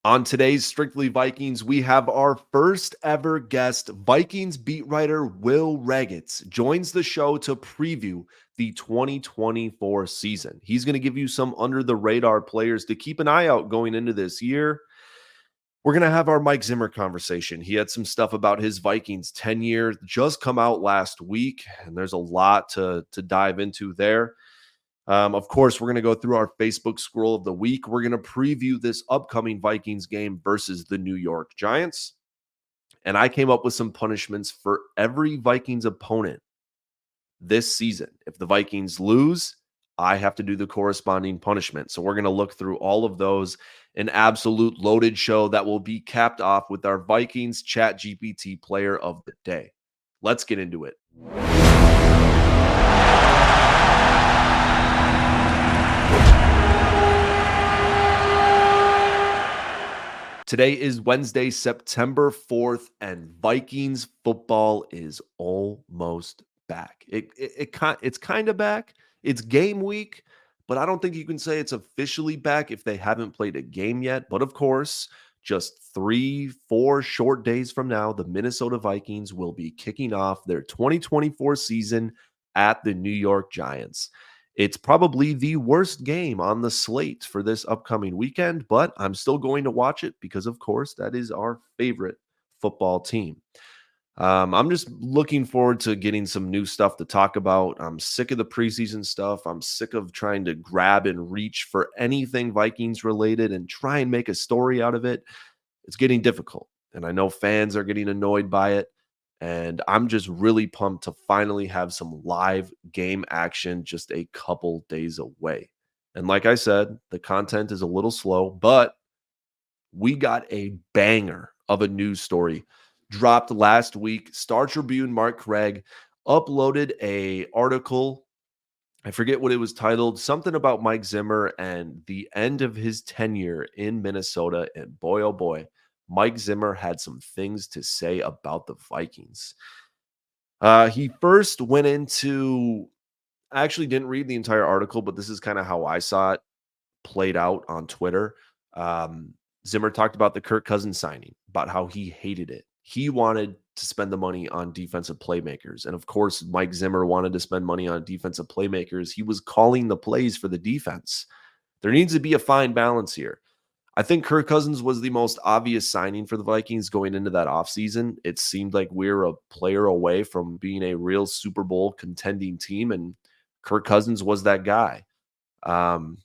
On today's Strictly Vikings, we have our first ever guest. Vikings beat writer Will Ragatz joins the show to preview the 2024 season. He's going to give you some under the radar players to keep an eye out going into this year. We're going to have our Mike Zimmer conversation. He had some stuff about his Vikings tenure just come out last week, and there's a lot to dive into there. Of course, we're going to go through our Facebook scroll of the week. We're going to preview this upcoming Vikings game versus the New York Giants. And I came up with some punishments for every Vikings opponent this season. If the Vikings lose, I have to do the corresponding punishment. So we're going to look through all of those. An absolute loaded show that will be capped off with our Vikings Chat GPT player of the day. Let's get into it. Today is Wednesday, September 4th, and Vikings football is almost back. It's kind of back. It's game week, but I don't think you can say it's officially back if they haven't played a game yet. But of course, just 3-4 short days from now, the Minnesota Vikings will be kicking off their 2024 season at the New York Giants. It's probably the worst game on the slate for this upcoming weekend, but I'm still going to watch it because, of course, that is our favorite football team. I'm just looking forward to getting some new stuff to talk about. I'm sick of the preseason stuff. I'm sick of trying to grab and reach for anything Vikings related and try and make a story out of it. It's getting difficult, and I know fans are getting annoyed by it. And I'm just really pumped to finally have some live game action just a couple days away. And like I said, the content is a little slow, but we got a banger of a news story dropped last week. Star Tribune Mark Craig uploaded a article. I forget what it was titled, something about Mike Zimmer and the end of his tenure in Minnesota. And boy, oh boy, Mike Zimmer had some things to say about the Vikings. He first went into, I actually didn't read the entire article, but this is kind of how I saw it played out on Twitter. Um, Zimmer talked about the Kirk Cousins signing, about how he hated it. He wanted to spend the money on defensive playmakers. And of course, Mike Zimmer wanted to spend money on defensive playmakers. He was calling the plays for the defense. There needs to be a fine balance here. I think Kirk Cousins was the most obvious signing for the Vikings going into that offseason. It seemed like we were a player away from being a real Super Bowl contending team, and Kirk Cousins was that guy. Um,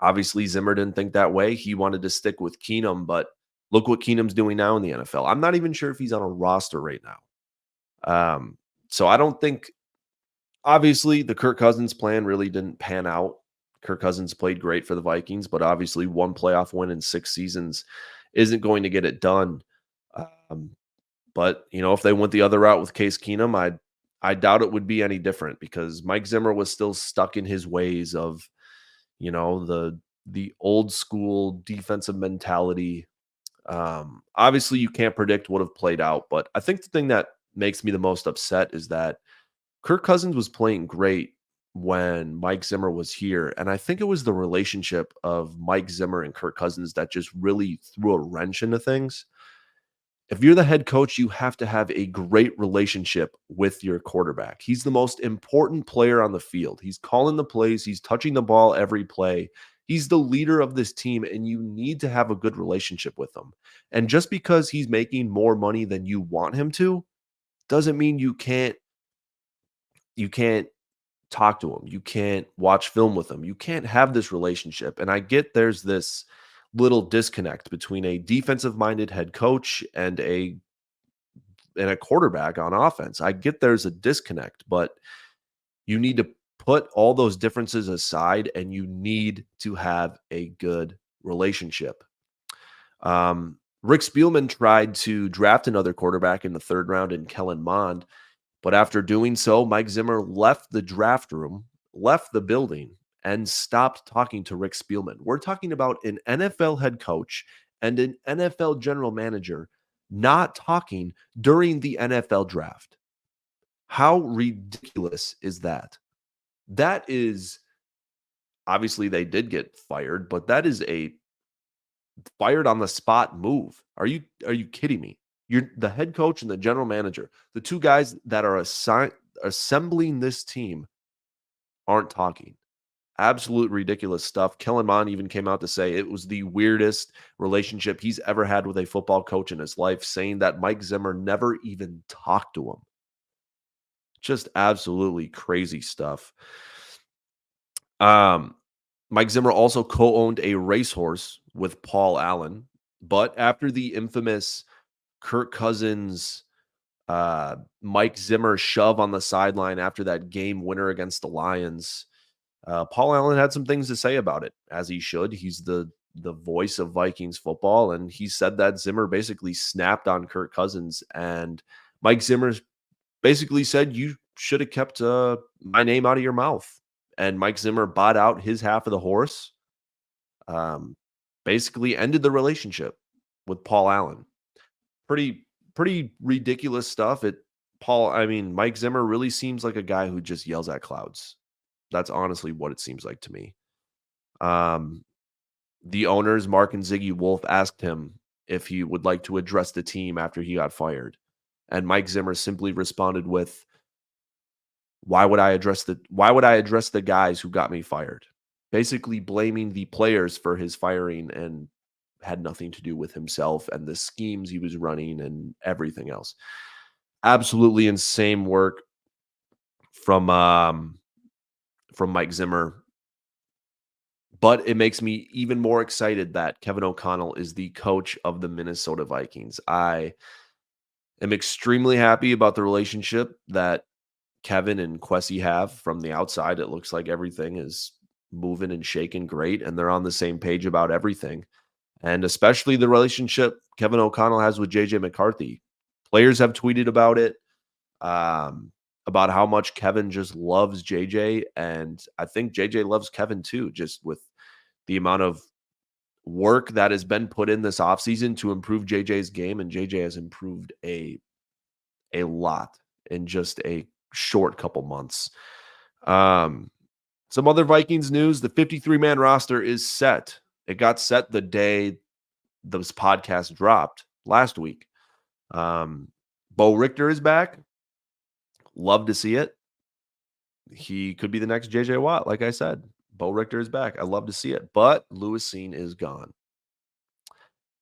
Obviously, Zimmer didn't think that way. He wanted to stick with Keenum, but look what Keenum's doing now in the NFL. I'm not even sure if he's on a roster right now. So I don't think, obviously, the Kirk Cousins plan really didn't pan out. Kirk Cousins played great for the Vikings, but obviously one playoff win in 6 seasons isn't going to get it done. Um, but, if they went the other route with Case Keenum, I doubt it would be any different because Mike Zimmer was still stuck in his ways of, the old school defensive mentality. Obviously, you can't predict what have played out, but I think the thing that makes me the most upset is that Kirk Cousins was playing great when Mike Zimmer was here, and I think it was the relationship of Mike Zimmer and Kirk Cousins that just really threw a wrench into things. If you're the head coach, you have to have a great relationship with your quarterback. He's the most important player on the field. He's calling the plays, he's touching the ball every play. He's the leader of this team, and you need to have a good relationship with him. And just because he's making more money than you want him to, doesn't mean you can't talk to him. You can't watch film with him. You can't have this relationship. And I get there's this little disconnect between a defensive minded head coach and a quarterback on offense. I get there's a disconnect, but you need to put all those differences aside and you need to have a good relationship. Rick Spielman tried to draft another quarterback in the 3rd round in Kellen Mond, but after doing so, Mike Zimmer left the draft room, left the building, and stopped talking to Rick Spielman. We're talking about an NFL head coach and an NFL general manager not talking during the NFL draft. How ridiculous is that? That is, obviously they did get fired, but that is a fired on the spot move. Are you kidding me? You're the head coach and the general manager. The two guys that are assembling this team aren't talking. Absolute ridiculous stuff. Kellen Mond even came out to say it was the weirdest relationship he's ever had with a football coach in his life, saying that Mike Zimmer never even talked to him. Just absolutely crazy stuff. Um, Mike Zimmer also co-owned a racehorse with Paul Allen, but after the infamous Kirk Cousins, Mike Zimmer shove on the sideline after that game winner against the Lions, Paul Allen had some things to say about it, as he should. He's the voice of Vikings football, and he said that Zimmer basically snapped on Kirk Cousins, and Mike Zimmer basically said, "You should have kept my name out of your mouth." And Mike Zimmer bought out his half of the horse, um, basically ended the relationship with Paul Allen. Pretty pretty ridiculous stuff. I mean, Mike Zimmer really seems like a guy who just yells at clouds. That's honestly what it seems like to me. Um, the owners, Mark and Ziggy Wolf, asked him if he would like to address the team after he got fired. And Mike Zimmer simply responded with, why would I address the guys who got me fired? Basically blaming the players for his firing and had nothing to do with himself and the schemes he was running and everything else. Absolutely insane work from Mike Zimmer. But it makes me even more excited that Kevin O'Connell is the coach of the Minnesota Vikings. I am extremely happy about the relationship that Kevin and Kwesi have. From the outside, it looks like everything is moving and shaking great, and they're on the same page about everything. And especially the relationship Kevin O'Connell has with JJ McCarthy. Players have tweeted about it, about how much Kevin just loves JJ. And I think JJ loves Kevin too, just with the amount of work that has been put in this offseason to improve JJ's game. And JJ has improved a lot in just a short couple months. Some other Vikings news: the 53-man roster is set. It got set the day this podcast dropped last week. Bo Richter is back. Love to see it. He could be the next JJ Watt, like I said. Bo Richter is back. I love to see it. But Lewis Cine is gone.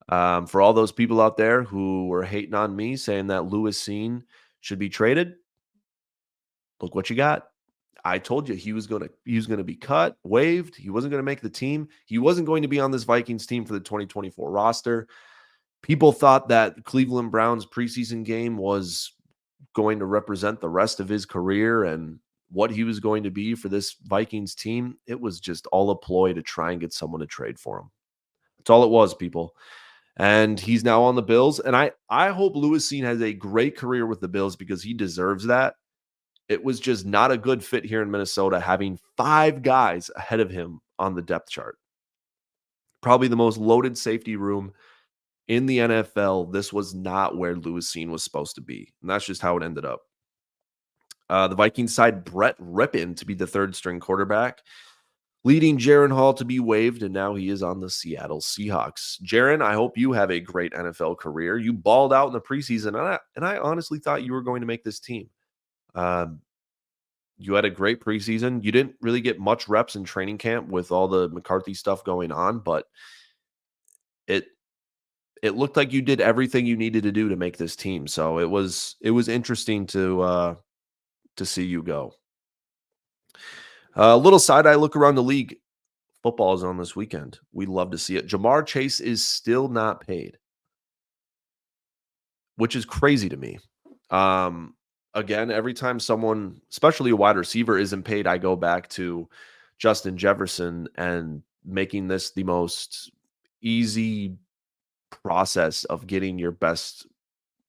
For all those people out there who were hating on me saying that Lewis Cine should be traded, look what you got. I told you he was gonna be cut, waived. He wasn't gonna make the team. He wasn't going to be on this Vikings team for the 2024 roster. People thought that Cleveland Browns preseason game was going to represent the rest of his career and what he was going to be for this Vikings team. It was just all a ploy to try and get someone to trade for him. That's all it was, people. And he's now on the Bills. And I hope Lewis Cine has a great career with the Bills because he deserves that. It was just not a good fit here in Minnesota, having 5 guys ahead of him on the depth chart. Probably the most loaded safety room in the NFL. This was not where Lewis Cine was supposed to be. And that's just how it ended up. The Vikings side Brett Rippon to be the third string quarterback, leading Jaron Hall to be waived, and now he is on the Seattle Seahawks. Jaron, I hope you have a great NFL career. You balled out in the preseason, and I honestly thought you were going to make this team. You had a great preseason. You didn't really get much reps in training camp with all the McCarthy stuff going on, but it looked like you did everything you needed to do to make this team. So it was interesting to see you go. A little side eye look around the league. Football is on this weekend. We love to see it. Jamar Chase is still not paid, which is crazy to me. Again, every time someone, especially a wide receiver, isn't paid, I go back to Justin Jefferson and making this the most easy process of getting your best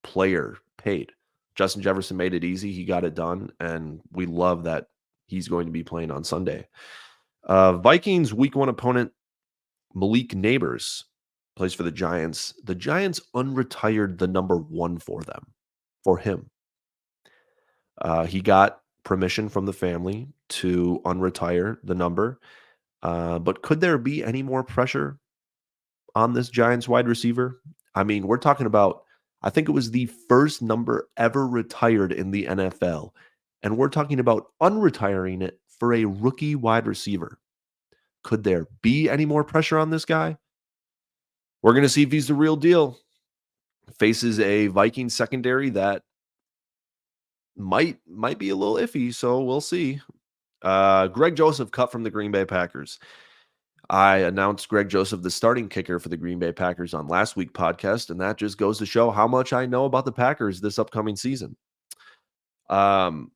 player paid. Justin Jefferson made it easy. He got it done, and we love that he's going to be playing on Sunday. Vikings week 1 opponent Malik Neighbors plays for the Giants. The Giants unretired the number 1 for him. He got permission from the family to unretire the number. But could there be any more pressure on this Giants wide receiver. I mean, we're talking about, I think it was the first number ever retired in the NFL. And we're talking about unretiring it for a rookie wide receiver. Could there be any more pressure on this guy? We're going to see if he's the real deal. Faces a Viking secondary that might be a little iffy, so we'll see. Greg Joseph cut from the Green Bay Packers. I announced Greg Joseph the starting kicker for the Green Bay Packers on last week's podcast, and that just goes to show how much I know about the Packers this upcoming season. Um,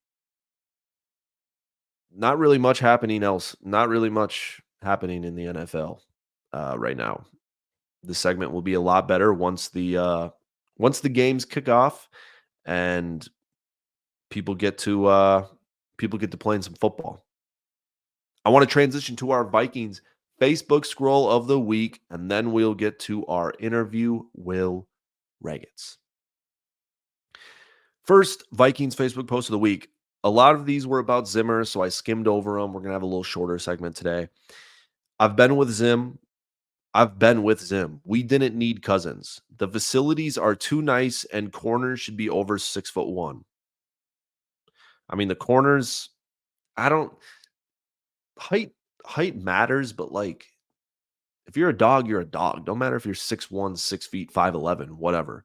not really much happening else. Not really much happening in the NFL right now. The segment will be a lot better once the games kick off and people get to playing some football. I want to transition to our Vikings Facebook scroll of the week, and then we'll get to our interview, Will Ragatz. First, Vikings Facebook post of the week. A lot of these were about Zimmer, so I skimmed over them. We're going to have a little shorter segment today. I've been with Zim. We didn't need Cousins. The facilities are too nice, and corners should be over 6'1". I mean, the corners, I don't height height matters, but like if you're a dog, you're a dog. Don't matter if you're 6'1", 6 feet, 5'11", whatever.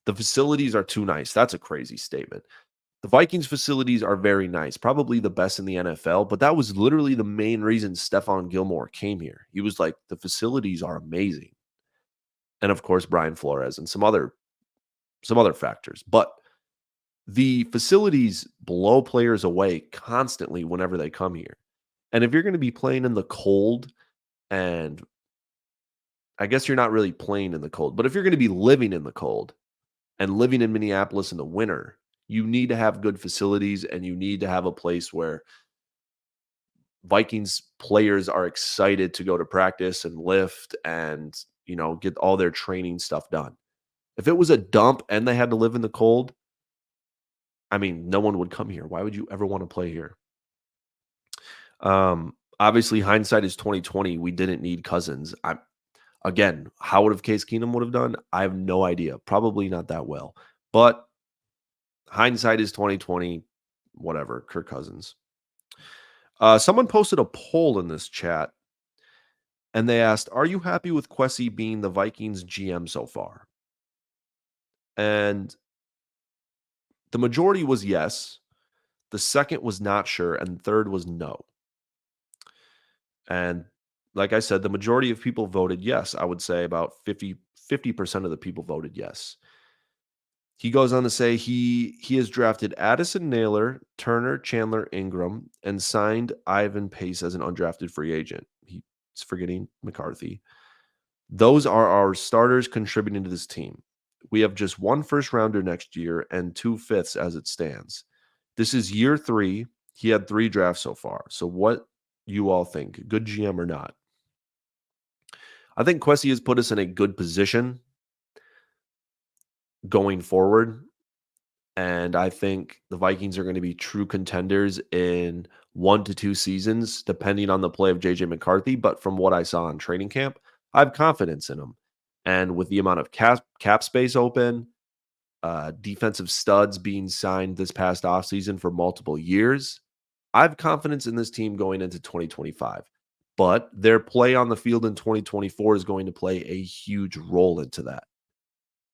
The facilities are too nice. That's a crazy statement. The Vikings facilities are very nice, probably the best in the NFL, but that was literally the main reason Stephon Gilmore came here. He was like, the facilities are amazing. And of course, Brian Flores and some other factors. But the facilities blow players away constantly whenever they come here. And if you're going to be playing in the cold, and I guess you're not really playing in the cold, but if you're going to be living in the cold and living in Minneapolis in the winter, you need to have good facilities and you need to have a place where Vikings players are excited to go to practice and lift and, get all their training stuff done. If it was a dump and they had to live in the cold, I mean, no one would come here. Why would you ever want to play here? Obviously, hindsight is 2020. We didn't need Cousins. Again, how would have Case Keenum would have done? I have no idea. Probably not that well. But hindsight is 2020. Whatever. Kirk Cousins. Someone posted a poll in this chat, and they asked, "Are you happy with Kwesi being the Vikings GM so far?" And the majority was yes. The second was not sure, and third was no. And like I said, the majority of people voted yes. I would say about 50% of the people voted yes. He goes on to say he has drafted Addison Naylor, Turner, Chandler, Ingram, and signed Ivan Pace as an undrafted free agent. He's forgetting McCarthy. Those are our starters contributing to this team. We have just one first rounder next year and 2 fifths as it stands. This is year 3. He had 3 drafts so far. So what you all think? Good GM or not? I think Kwesi has put us in a good position going forward. And I think the Vikings are going to be true contenders in 1 to 2 seasons, depending on the play of JJ McCarthy. But from what I saw in training camp, I have confidence in him. And with the amount of cap space open, defensive studs being signed this past offseason for multiple years, I have confidence in this team going into 2025. But their play on the field in 2024 is going to play a huge role into that.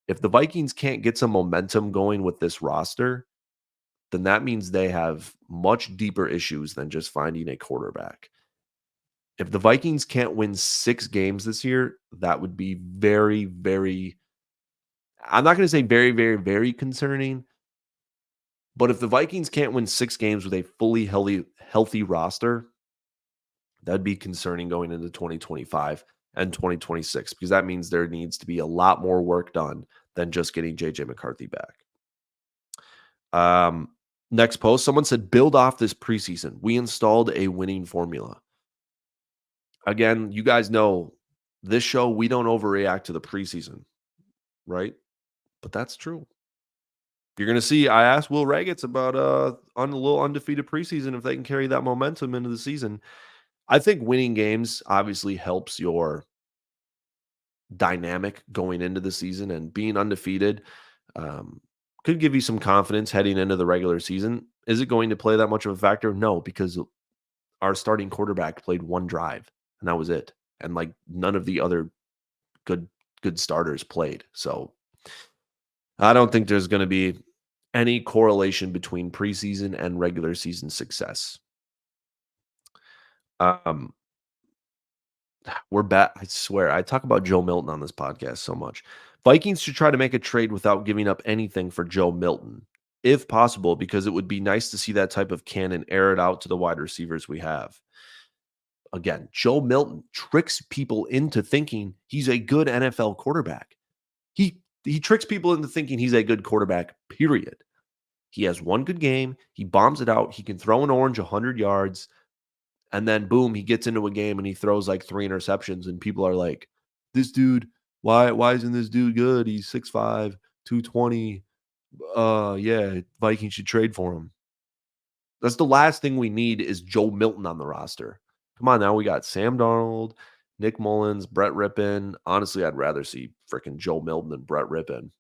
If the Vikings can't get some momentum going with this roster, then that means they have much deeper issues than just finding a quarterback. If the Vikings can't win 6 games this year, that would be very, very, I'm not going to say very, very, very concerning, but if the Vikings can't win 6 games with a fully healthy roster, that'd be concerning going into 2025 and 2026, because that means there needs to be a lot more work done than just getting JJ McCarthy back. Next post, someone said, build off this preseason. We installed a winning formula. Again, you guys know this show, we don't overreact to the preseason, right? But that's true. You're going to see, I asked Will Ragatz about a little undefeated preseason, if they can carry that momentum into the season. I think winning games obviously helps your dynamic going into the season, and being undefeated um, could give you some confidence heading into the regular season. Is it going to play that much of a factor? No, because our starting quarterback played one drive and that was it. And like none of the other good good starters played. So I don't think there's going to be any correlation between preseason and regular season success. Um, we're back. I swear, I talk about Joe Milton on this podcast so much. Vikings should try to make a trade without giving up anything for Joe Milton, if possible, because it would be nice to see that type of cannon air it out to the wide receivers we have. Again, Joe Milton tricks people into thinking he's a good NFL quarterback. He tricks people into thinking he's a good quarterback, period. He has one good game. He bombs it out. He can throw an orange 100 yards. And then, boom, he gets into a game and he throws like 3 interceptions. And people are like, this dude, why isn't this dude good? He's 6'5", 220. Yeah, Vikings should trade for him. That's the last thing we need is Joe Milton on the roster. Come on now. We got Sam Darnold, Nick Mullins, Brett Rippon. Honestly, I'd rather see freaking Joe Milton than Brett Rippon.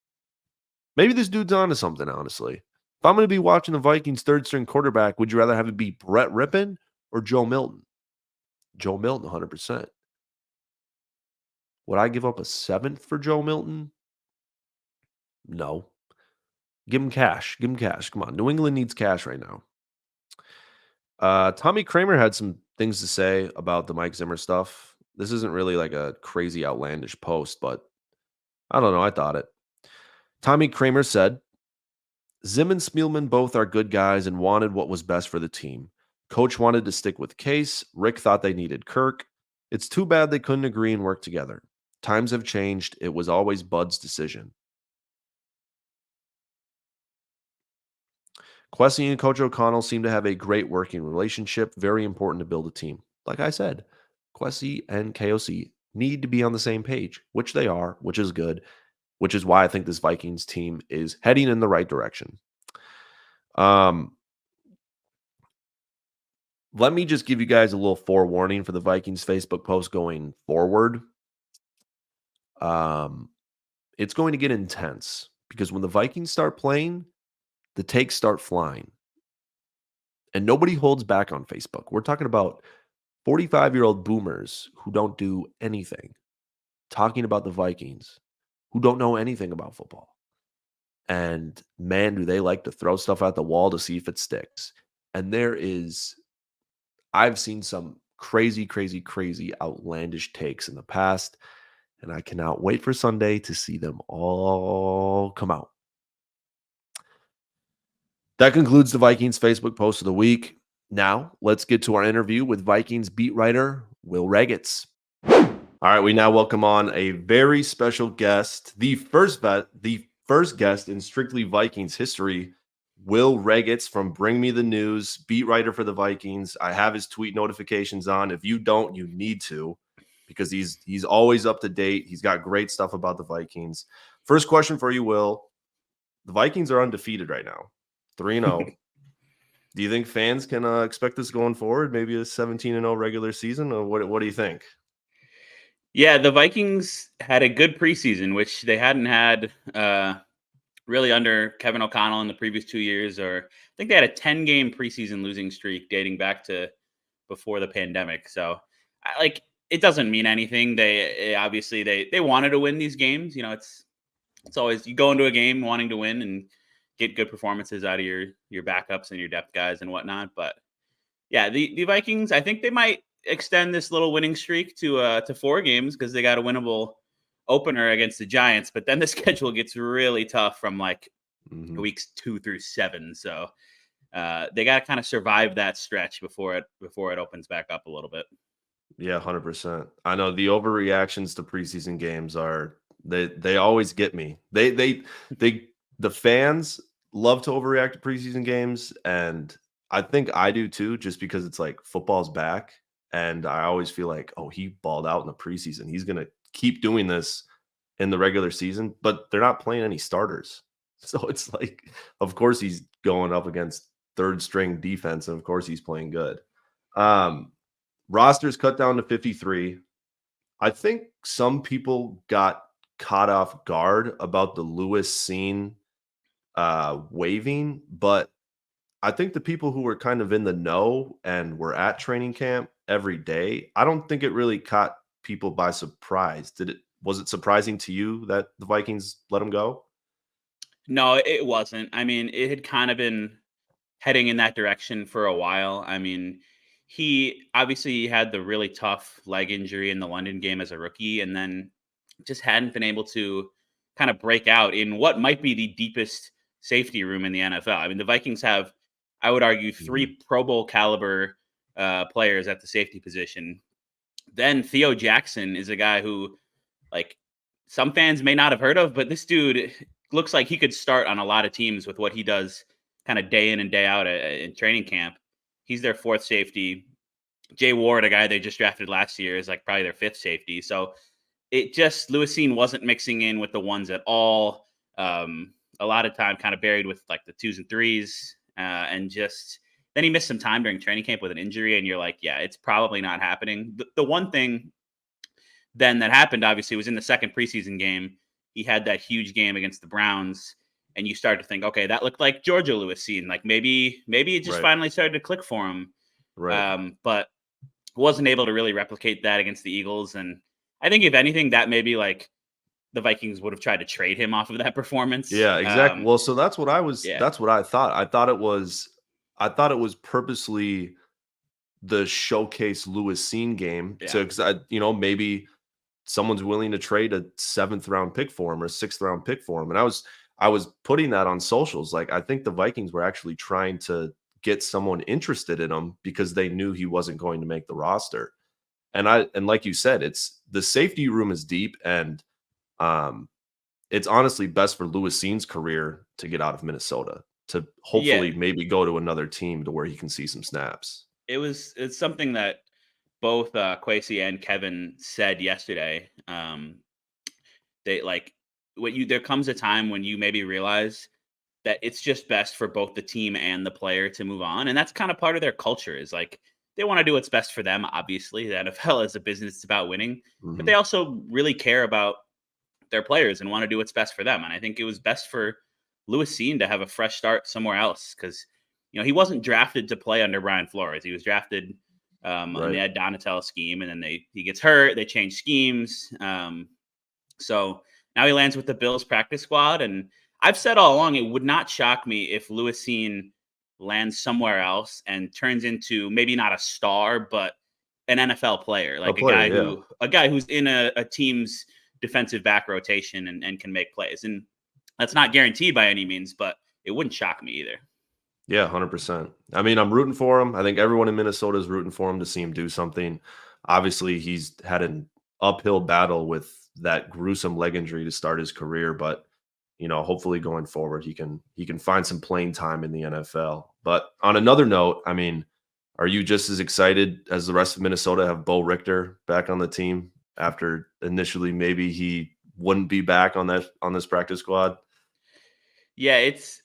Maybe this dude's onto something, honestly. If I'm going to be watching the Vikings third string quarterback, would you rather have it be Brett Rippon or Joe Milton? Joe Milton, 100%. Would I give up a 7th for Joe Milton? No. Give him cash. Give him cash. Come on. New England needs cash right now. Tommy Kramer had some things to say about the Mike Zimmer stuff. This isn't really like a crazy outlandish post, but I don't know. I thought it. Tommy Kramer said, Zim and Spielman both are good guys and wanted what was best for the team. Coach wanted to stick with Case. Rick thought they needed Kirk. It's too bad they couldn't agree and work together. Times have changed. It was always Bud's decision. Kwesi and Coach O'Connell seem to have a great working relationship. Very important to build a team. Like I said, Kwesi and KOC need to be on the same page, which they are, which is good, which is why I think this Vikings team is heading in the right direction. Let me just give you guys a little forewarning for the Vikings Facebook post going forward. It's going to get intense because when the Vikings start playing, the takes start flying. And nobody holds back on Facebook. We're talking about 45-year-old boomers who don't do anything, talking about the Vikings, who don't know anything about football. And man, do they like to throw stuff at the wall to see if it sticks. And I've seen some crazy, crazy, crazy outlandish takes in the past, and I cannot wait for Sunday to see them all come out. That concludes the Vikings Facebook post of the week. Now, let's get to our interview with Vikings beat writer Will Ragatz. All right, we now welcome on a very special guest, the first guest in Strictly Vikings history, Will Ragatz from Bring Me the News, beat writer for the Vikings. I have his tweet notifications on. If you don't, you need to, because he's always up to date. He's got great stuff about the Vikings. First question for you, Will. The Vikings are undefeated right now, 3-0. Do you think fans can expect this going forward? Maybe a 17-0 regular season? Or what do you think? Yeah, the Vikings had a good preseason, which they hadn't had really under Kevin O'Connell in the previous 2 years. Or I think they had a 10-game preseason losing streak dating back to before the pandemic. So, it doesn't mean anything. They obviously they wanted to win these games. You know, it's always you go into a game wanting to win and get good performances out of your backups and your depth guys and whatnot. But yeah, the Vikings, I think they might extend this little winning streak to 4 games because they got a winnable opener against the Giants. But then the schedule gets really tough from weeks 2 through 7. So they got to kind of survive that stretch before it opens back up a little bit. Yeah, 100%. I know the overreactions to preseason games are they always get me. The fans love to overreact to preseason games, and I think I do too, just because it's like football's back, and I always feel like, oh, he balled out in the preseason. He's gonna keep doing this in the regular season, but they're not playing any starters. So it's like, of course he's going up against third string defense, and of course he's playing good. Roster's cut down to 53. I think some people got caught off guard about the Lewis scene waving, but I think the people who were kind of in the know and were at training camp every day, I don't think it really caught people by surprise. Did it? Was it surprising to you that the Vikings let him go? No, it wasn't. I mean, it had kind of been heading in that direction for a while. I mean, he obviously had the really tough leg injury in the London game as a rookie, and then just hadn't been able to kind of break out in what might be the deepest safety room in the NFL. I mean, the Vikings have, I would argue, Mhm. three Pro Bowl caliber players at the safety position. Then Theo Jackson is a guy who, like, some fans may not have heard of, but this dude looks like he could start on a lot of teams with what he does kind of day in and day out in training camp. He's their fourth safety. Jay Ward, a guy they just drafted last year, is like probably their fifth safety. So it just Lewisine wasn't mixing in with the ones at all. A lot of time kind of buried with like the twos and threes, and just then he missed some time during training camp with an injury, and you're like, yeah, it's probably not happening. The one thing then that happened obviously was in the second preseason game. He had that huge game against the Browns, and you start to think, okay, that looked like Georgia Lewis scene. Like maybe it just Right, finally started to click for him. right. But wasn't able to really replicate that against the Eagles. And I think if anything, that maybe like the Vikings would have tried to trade him off of that performance. Yeah, exactly. Well, so Yeah, that's what I thought. I thought it was purposely the showcase Lewis scene game yeah, to, 'cause maybe someone's willing to trade a 7th round pick for him or 6th round pick for him. And I was putting that on socials. Like, I think the Vikings were actually trying to get someone interested in him because they knew he wasn't going to make the roster. And like you said, it's the safety room is deep, and um it's honestly best for Lewis Cine's career to get out of Minnesota, to yeah. hopefully maybe go to another team to where he can see some snaps. It's something that both Quasi and Kevin said yesterday. They like what you there comes a time when you maybe realize that it's just best for both the team and the player to move on. And that's kind of part of their culture is like they want to do what's best for them. Obviously, the NFL is a business, it's about winning, but Mhm. they also really care about their players and want to do what's best for them. And I think it was best for Lewis Cine to have a fresh start somewhere else because he wasn't drafted to play under Brian Flores. He was drafted in the Right. Ed Donatell scheme, and then he gets hurt. They change schemes. So now he lands with the Bills practice squad. And I've said all along, it would not shock me if Lewis Cine lands somewhere else and turns into maybe not a star, but an NFL player, A like player, yeah. a guy who's in a team's defensive back rotation and can make plays. And that's not guaranteed by any means, but it wouldn't shock me either. Yeah, 100%. I mean, I'm rooting for him. I think everyone in Minnesota is rooting for him to see him do something. Obviously, he's had an uphill battle with that gruesome leg injury to start his career, but hopefully going forward he can find some playing time in the NFL. But on another note, I mean, are you just as excited as the rest of Minnesota to have Bo Richter back on the team after initially maybe he wouldn't be back on this practice squad? Yeah, it's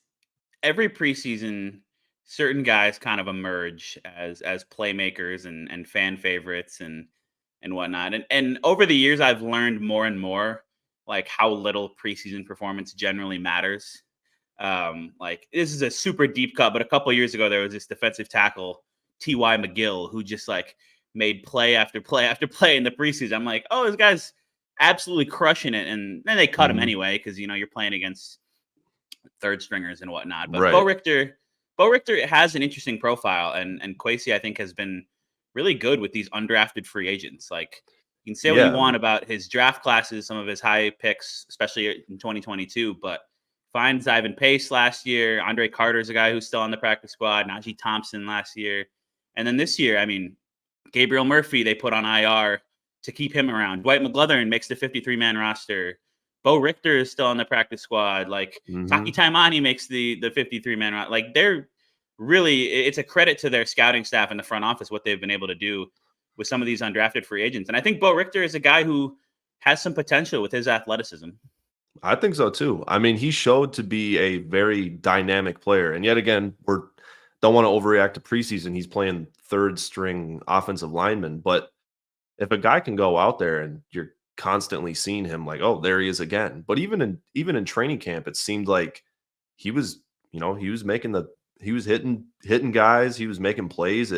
every preseason, certain guys kind of emerge as playmakers and fan favorites and whatnot. And over the years, I've learned more and more like how little preseason performance generally matters. Like this is a super deep cut, but a couple years ago there was this defensive tackle T.Y. McGill who just like made play after play after play in the preseason. I'm like, oh, this guy's absolutely crushing it, and then they cut him Mhm. anyway because you're playing against third stringers and whatnot. But Right. Bo Richter has an interesting profile, and Quasi I think has been really good with these undrafted free agents. Like you can say what you Yeah. want about his draft classes, some of his high picks, especially in 2022, but finds Ivan Pace last year. Andre Carter's a guy who's still on the practice squad. Najee Thompson last year, and then this year, I mean, Gabriel Murphy they put on IR to keep him around. Dwight McGlothern makes the 53-man roster. Bo Richter is still on the practice squad. Like Taki Mhm. Taimani makes the 53-man roster. Like they're really it's a credit to their scouting staff and the front office what they've been able to do with some of these undrafted free agents. And I think Bo Richter is a guy who has some potential with his athleticism. I think so too. I mean, he showed to be a very dynamic player. And yet again, we're don't want to overreact to preseason. He's playing third string offensive lineman, but if a guy can go out there and you're constantly seeing him like, oh, there he is again. But even in training camp, it seemed like he was, he was making he was hitting guys, he was making plays.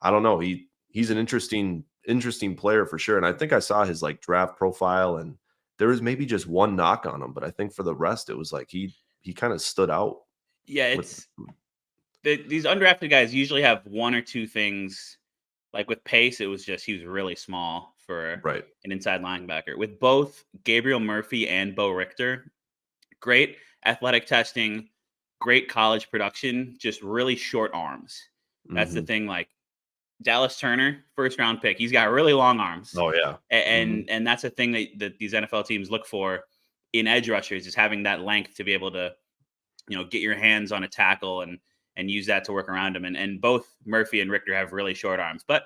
I don't know. He's an interesting player for sure. And I think I saw his like draft profile, and there was maybe just one knock on him, but I think for the rest, it was like he kind of stood out Yeah, with these undrafted guys usually have one or two things. Like with Pace, it was just he was really small for right. an inside linebacker. With both Gabriel Murphy and Bo Richter, great athletic testing, great college production, just really short arms. That's the Hmm. thing. Like Dallas Turner, first round pick, he's got really long arms, Oh yeah. Hmm. and that's a thing that these NFL teams look for in edge rushers is having that length to be able to get your hands on a tackle and use that to work around him. And both Murphy and Richter have really short arms, but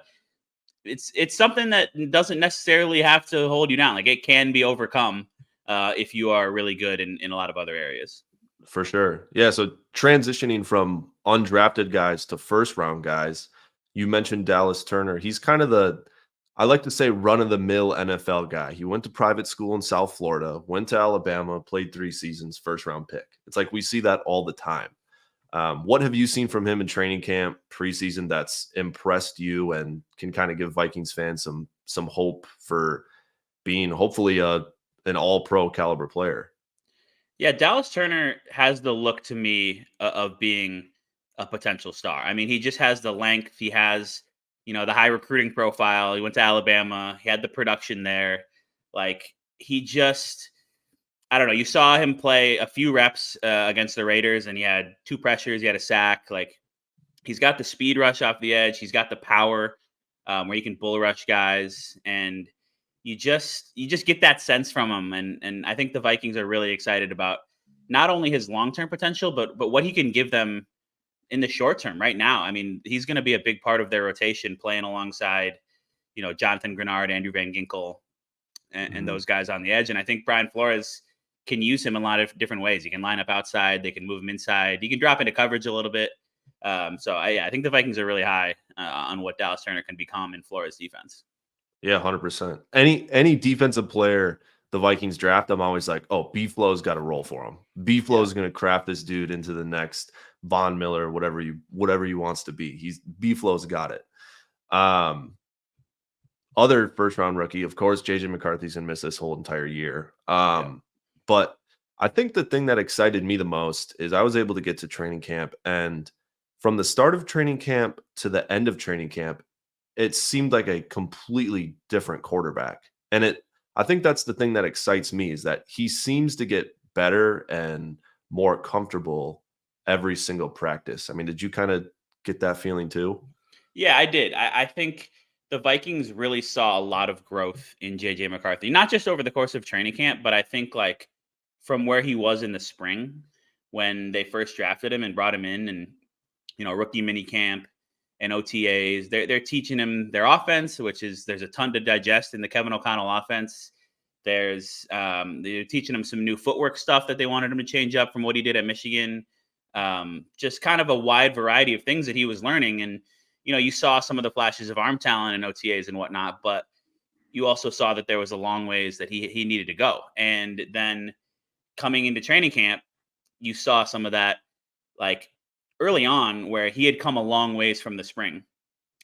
it's something that doesn't necessarily have to hold you down. Like it can be overcome if you are really good in a lot of other areas. For sure. Yeah. So transitioning from undrafted guys to first round guys, you mentioned Dallas Turner. He's kind of I like to say, run of the mill NFL guy. He went to private school in South Florida, went to Alabama, played 3 seasons, first round pick. It's like we see that all the time. What have you seen from him in training camp, preseason that's impressed you and can kind of give Vikings fans some hope for being hopefully an all pro caliber player? Yeah, Dallas Turner has the look to me of being a potential star. I mean, he just has the length. He has, the high recruiting profile. He went to Alabama. He had the production there. Like he just, I don't know. You saw him play a few reps against the Raiders, and he had 2 pressures. He had a sack. Like he's got the speed rush off the edge. He's got the power where he can bull rush guys, and you just get that sense from him. And I think the Vikings are really excited about not only his long term potential, but what he can give them in the short term. Right now, I mean, he's going to be a big part of their rotation, playing alongside Jonathan Grenard, Andrew Van Ginkel, and Mhm. those guys on the edge. And I think Brian Flores can use him in a lot of different ways. He can line up outside. They can move him inside. He can drop into coverage a little bit. I think the Vikings are really high on what Dallas Turner can become in Flores defense. Yeah, 100%. Any defensive player the Vikings draft, I'm always like, "Oh, B-Flow's got a role for him. B-Flow Yeah. is gonna craft this dude into the next Von Miller, whatever he wants to be. He's B-Flow's got it." Um, Other first round rookie, of course, JJ McCarthy's gonna miss this whole entire year. Yeah. But I think the thing that excited me the most is I was able to get to training camp, and from the start of training camp to the end of training camp, it seemed like a completely different quarterback. And I think that's the thing that excites me is that he seems to get better and more comfortable every single practice. I mean, did you kind of get that feeling too? Yeah, I did. I think the Vikings really saw a lot of growth in JJ McCarthy, not just over the course of training camp, but I think like from where he was in the spring when they first drafted him and brought him in and rookie mini camp and OTAs. They're teaching him their offense, which is there's a ton to digest in the Kevin O'Connell offense. They're teaching him some new footwork stuff that they wanted him to change up from what he did at Michigan. Just kind of a wide variety of things that he was learning. And you saw some of the flashes of arm talent and OTAs and whatnot, but you also saw that there was a long ways that he needed to go. And then coming into training camp, you saw some of that like early on where he had come a long ways from the spring.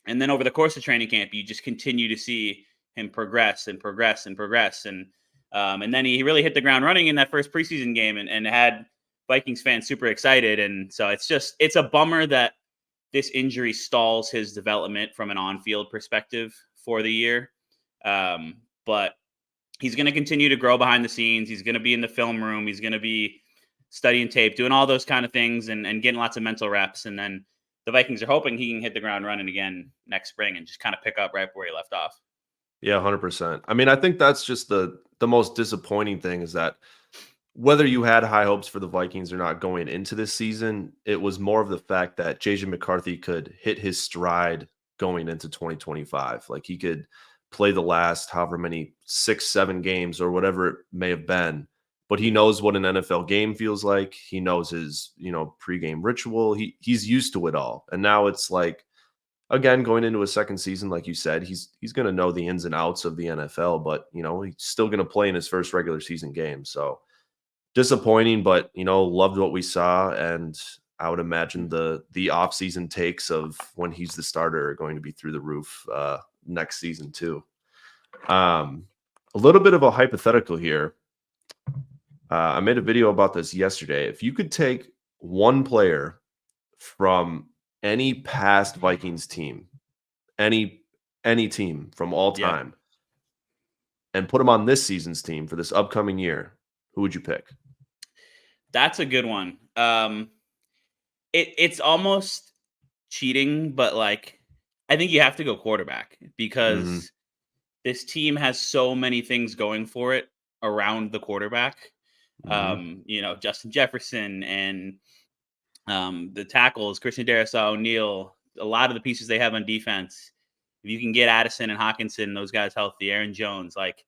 And then over the course of training camp, you just continue to see him progress and progress and progress. And then he really hit the ground running in that first preseason game and had Vikings fans super excited. And so it's a bummer that this injury stalls his development from an on-field perspective for the year. But he's going to continue to grow behind the scenes. He's going to be in the film room. He's going to be studying tape, doing all those kind of things and getting lots of mental reps. And then the Vikings are hoping he can hit the ground running again next spring and just kind of pick up right where he left off. Yeah, 100%. I mean, I think that's just the most disappointing thing is that whether you had high hopes for the Vikings or not going into this season, it was more of the fact that JJ McCarthy could hit his stride going into 2025. Like he could play the last however many 6, 7 games or whatever it may have been, but he knows what an NFL game feels like. He knows his, pregame ritual. He's used to it all. And now it's like again, going into a second season, like you said, he's going to know the ins and outs of the NFL, but he's still going to play in his first regular season game. So disappointing, but loved what we saw, and I would imagine the off-season takes of when he's the starter are going to be through the roof next season too. A little bit of a hypothetical here. I made a video about this yesterday. If you could take one player from any past Vikings team, any team from all Yeah, time, and put him on this season's team for this upcoming year, who would you pick? that's a good one. It's almost cheating, but like I think you have to go quarterback Mhm, because this team has so many things going for it around the quarterback. mhm, Justin Jefferson and the tackles, Christian Darrisaw O'Neal, a lot of the pieces they have on defense. If you can get Addison and Hawkinson, those guys healthy, Aaron Jones, like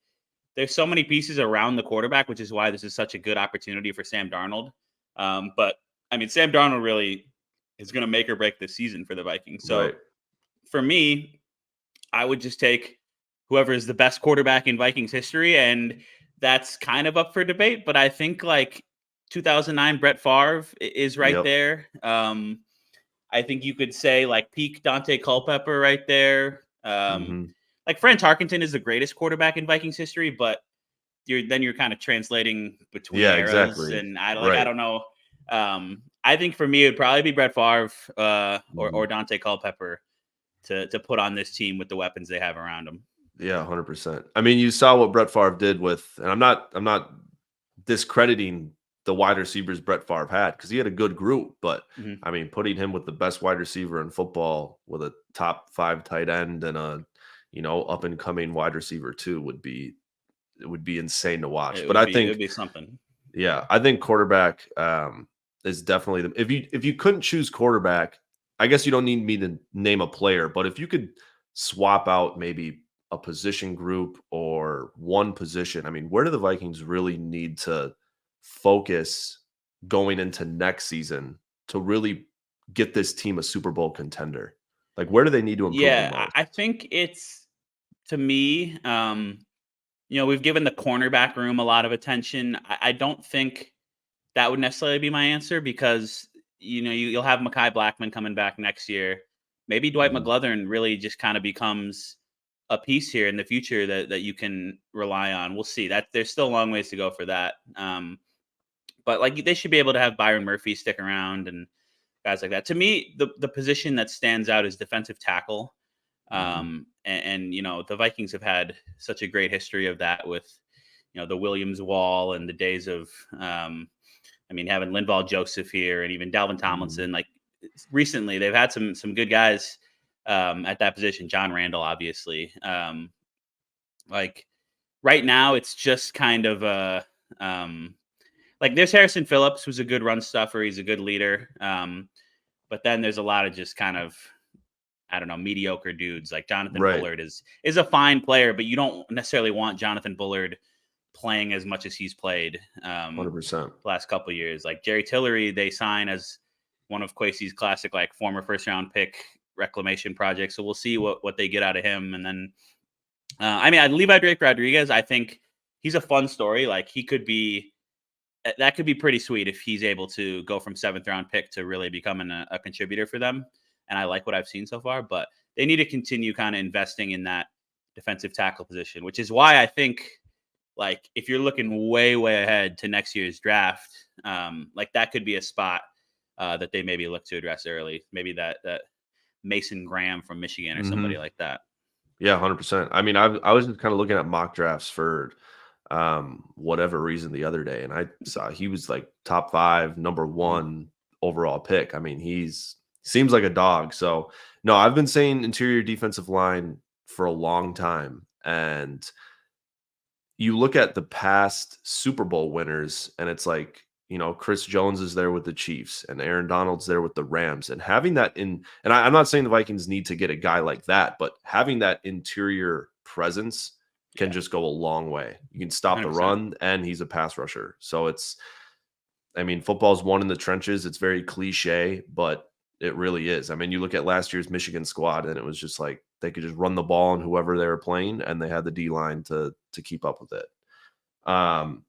there's so many pieces around the quarterback, which is why this is such a good opportunity for Sam Darnold. But I mean, Sam Darnold really is going to make or break this season for the Vikings. So right. for me, I would just take whoever is the best quarterback in Vikings history, and that's kind of up for debate. But I think like 2009 Brett Favre is right Yep. there. I think you could say like peak Dante Culpepper right there. Mhm. Like Fran Tarkenton is the greatest quarterback in Vikings history, but you're kind of translating between Yeah, eras, exactly. and I Right. don't know. I think for me it would probably be Brett Favre or Mhm. Dante Culpepper to put on this team with the weapons they have around them. Yeah, 100%. I mean, you saw what Brett Favre did with, and I'm not discrediting the wide receivers Brett Favre had, because he had a good group, but Mhm. I mean, putting him with the best wide receiver in football with a top 5 tight end and a, up and coming wide receiver too it would be insane to watch. But I It would think be something. Yeah, I think quarterback is definitely the if you couldn't choose quarterback, I guess you don't need me to name a player, but if you could swap out maybe a position group or one position, I mean, where do the Vikings really need to focus going into next season to really get this team a Super Bowl contender? Like, where do they need to improve the Yeah, most? I think it's to me. We've given the cornerback room a lot of attention. I don't think that would necessarily be my answer because you'll have Makai Blackman coming back next year. Maybe Dwight Mhm, McGlothern really just kind of becomes a piece here in the future that you can rely on. We'll see. That there's still a long ways to go for that. But like they should be able to have Byron Murphy stick around and guys like that. To me, the position that stands out is defensive tackle. mhm, The Vikings have had such a great history of that with the Williams Wall and the days of having Linval Joseph here and even Dalvin mhm, Tomlinson. Like recently, they've had some good guys at that position. John Randall, obviously. Like right now, it's just kind of a like there's Harrison Phillips, who's a good run stuffer. He's a good leader. But then there's a lot of just kind of I don't know, mediocre dudes. Like Jonathan right, Bullard is a fine player, but you don't necessarily want Jonathan Bullard playing as much as he's played 100%. the last couple of years. Like Jerry Tillery, they sign as one of Quasey's classic like former first round pick reclamation projects. So we'll see what they get out of him. And then Levi Drake Rodriguez, I think he's a fun story. Like he could be that could be pretty sweet if he's able to go from seventh round pick to really becoming a contributor for them. And I like what I've seen so far, but they need to continue kind of investing in that defensive tackle position, which is why I think like if you're looking way, way ahead to next year's draft, like that could be a spot that they maybe look to address early. Maybe that Mason Graham from Michigan or somebody Mhm. like that. Yeah, 100%. I mean, I was just kinda looking at mock drafts for, whatever reason the other day, and I saw he was, like, top 5, number Mhm. 1 overall pick. I mean, he's seems like a dog, so, no, I've been saying interior defensive line for a long time, and you look at the past Super Bowl winners, and it's like, Chris Jones is there with the Chiefs, and Aaron Donald's there with the Rams, and having that I'm not saying the Vikings need to get a guy like that, but having that interior presence can Yeah, just go a long way. You can stop the 100%. run, and he's a pass rusher. So I mean, football's won in the trenches. It's very cliche, but It really is. I mean, you look at last year's Michigan squad, and it was just like they could just run the ball on whoever they were playing, and they had the D line to keep up with it. Um,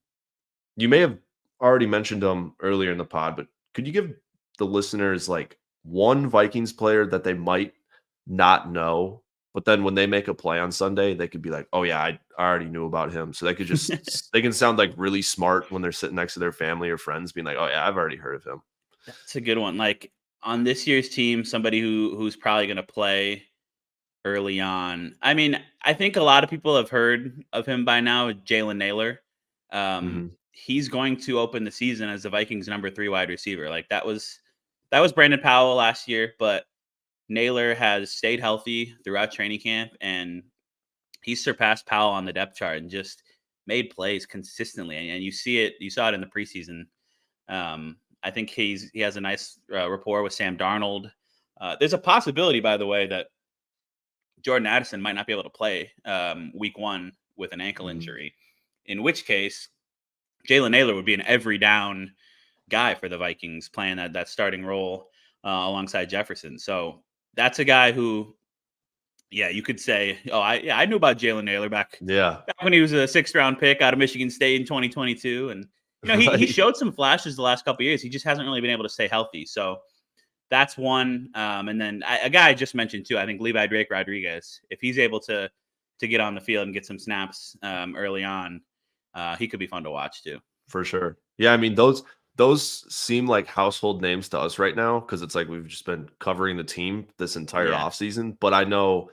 you may have already mentioned them earlier in the pod, but could you give the listeners like one Vikings player that they might not know, but then when they make a play on Sunday, they could be like, "Oh yeah, I already knew about him." So they could just they can sound like really smart when they're sitting next to their family or friends, being like, "Oh yeah, I've already heard of him." That's a good one. Like on this year's team, somebody who's probably going to play early on. I mean, I think a lot of people have heard of him by now. Jalen Naylor. Hmm. He's going to open the season as the Vikings' number 3 wide receiver. Like that was Brandon Powell last year, but Naylor has stayed healthy throughout training camp, and he's surpassed Powell on the depth chart and just made plays consistently. And you see it, you saw it in the preseason. I think he has a nice rapport with Sam Darnold. There's a possibility, by the way, that Jordan Addison might not be able to play week 1 with an ankle Hmm. injury. In which case, Jalen Naylor would be an every down guy for the Vikings playing that starting role alongside Jefferson. So that's a guy who, yeah, you could say, oh, I knew about Jalen Naylor Yeah. back when he was a 6th round pick out of Michigan State in 2022, and he Right. showed some flashes the last couple of years. He just hasn't really been able to stay healthy. So that's one. And then a guy I just mentioned too. I think Levi Drake Rodriguez, if he's able to get on the field and get some snaps early on, he could be fun to watch too. For sure. Yeah, I mean those seem like household names to us right now because it's like we've just been covering the team this entire Yeah. offseason. But I know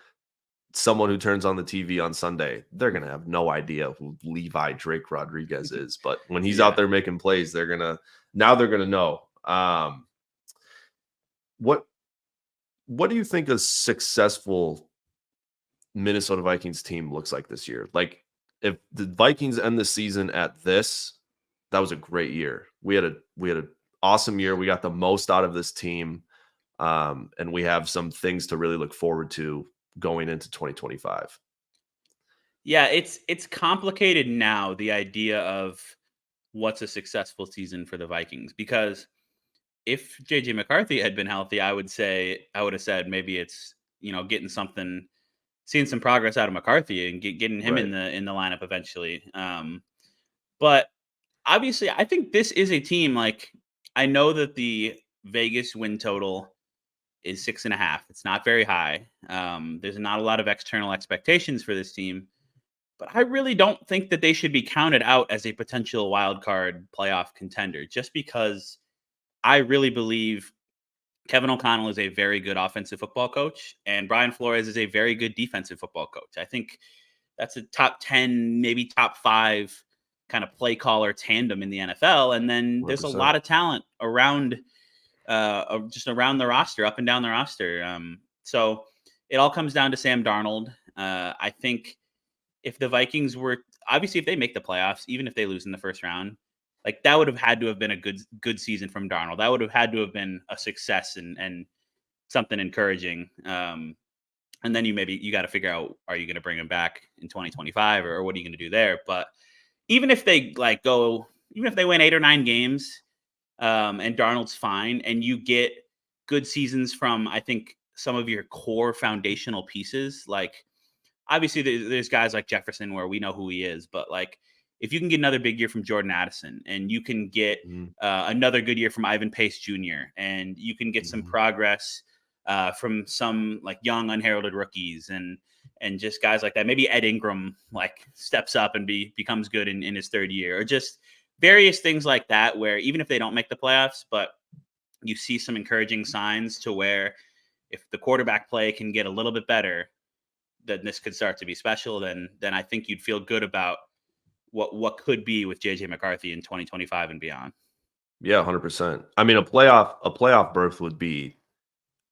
someone who turns on the TV on Sunday, they're gonna have no idea who Levi Drake Rodriguez is. But when he's out Yeah. there making plays, they're gonna know. What what do you think a successful Minnesota Vikings team looks like this year? Like if the Vikings end the season at this, that was a great year. We had an awesome year. We got the most out of this team, and we have some things to really look forward to going into 2025. Yeah, it's complicated now, the idea of what's a successful season for the Vikings, because if JJ McCarthy had been healthy, I would have said maybe it's, getting something, seeing some progress out of McCarthy and getting him Right. in the lineup eventually. But obviously, I think this is a team, like, I know that the Vegas win total is 6.5. It's not very high. There's not a lot of external expectations for this team, but I really don't think that they should be counted out as a potential wild card playoff contender, just because I really believe Kevin O'Connell is a very good offensive football coach, and Brian Flores is a very good defensive football coach. I think that's a top 10, maybe top 5 kind of play caller tandem in the NFL. And then there's a 100%. lot of talent around, just around the roster, up and down the roster. So it all comes down to Sam Darnold. I think if the Vikings were, obviously, if they make the playoffs, even if they lose in the first round, like that would have had to have been a good season from Darnold. That would have had to have been a success and something encouraging. And then you got to figure out, are you going to bring him back in 2025, or what are you going to do there? But even if they even if they win 8 or 9 games, and Darnold's fine, and you get good seasons from, I think, some of your core foundational pieces, like obviously there's guys like Jefferson where we know who he is, but like if you can get another big year from Jordan Addison, and you can get Mhm, another good year from Ivan Pace Jr., and you can get some mhm. progress from some like young unheralded rookies, and just guys like that. Maybe Ed Ingram like steps up and becomes good in his 3rd year, or just various things like that, where even if they don't make the playoffs, but you see some encouraging signs to where if the quarterback play can get a little bit better, then this could start to be special. Then I think you'd feel good about what could be with JJ McCarthy in 2025 and beyond. Yeah, 100%. I mean, a playoff berth would be